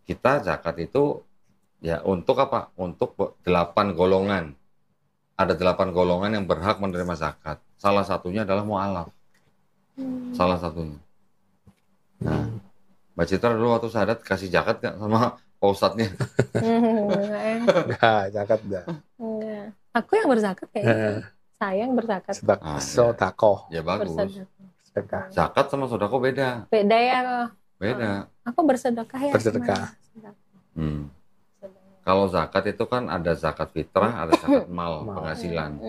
S2: Kita zakat itu ya untuk apa? Untuk 8 golongan. Ada 8 golongan yang berhak menerima zakat. Salah satunya adalah mu'alaf. Salah satunya. Nah, Mbak Citra dulu waktu syahadat kasih zakat nggak sama Pak Ustadznya?
S3: Enggak, zakat enggak.
S1: Enggak. Aku yang berzakat kayaknya. Saya yang berzakat.
S3: Sodako.
S2: Ya bagus. Zakat sama sodako beda.
S1: Beda ya.
S2: Beda.
S1: Aku bersedekah ya.
S3: Bersedekah.
S2: Kalau zakat itu kan ada zakat fitrah, ada zakat mal, penghasilan.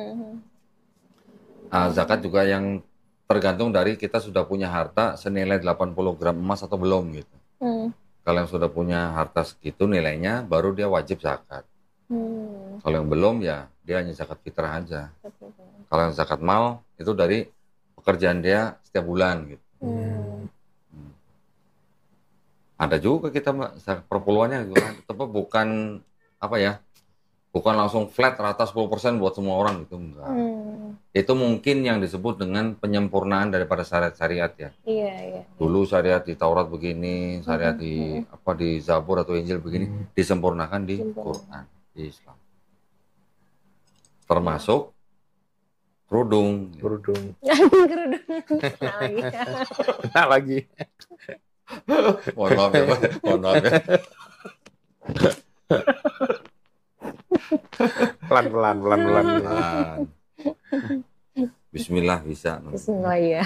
S2: Zakat juga yang tergantung dari kita sudah punya harta senilai 80 gram emas atau belum gitu. Kalau yang sudah punya harta segitu nilainya, baru dia wajib zakat. Kalau yang belum ya dia hanya zakat fitrah aja. Kalau yang zakat mal itu dari pekerjaan dia setiap bulan gitu. Ada juga kita Mbak, perpuluhannya tapi bukan apa ya, bukan langsung flat rata 10% buat semua orang gitu, enggak. Itu mungkin yang disebut dengan penyempurnaan daripada syariat-syariat ya.
S1: Iya.
S2: Dulu syariat di Taurat begini, syariat di di Zabur atau Injil begini, disempurnakan di Quran, di Islam. Termasuk kerudung.
S1: Kerudung.
S3: Nah lagi.
S2: Mohon maaf ya, Pak. Mohon maaf ya.
S3: Pelan.
S2: Bismillah bisa.
S1: Bismillah ya.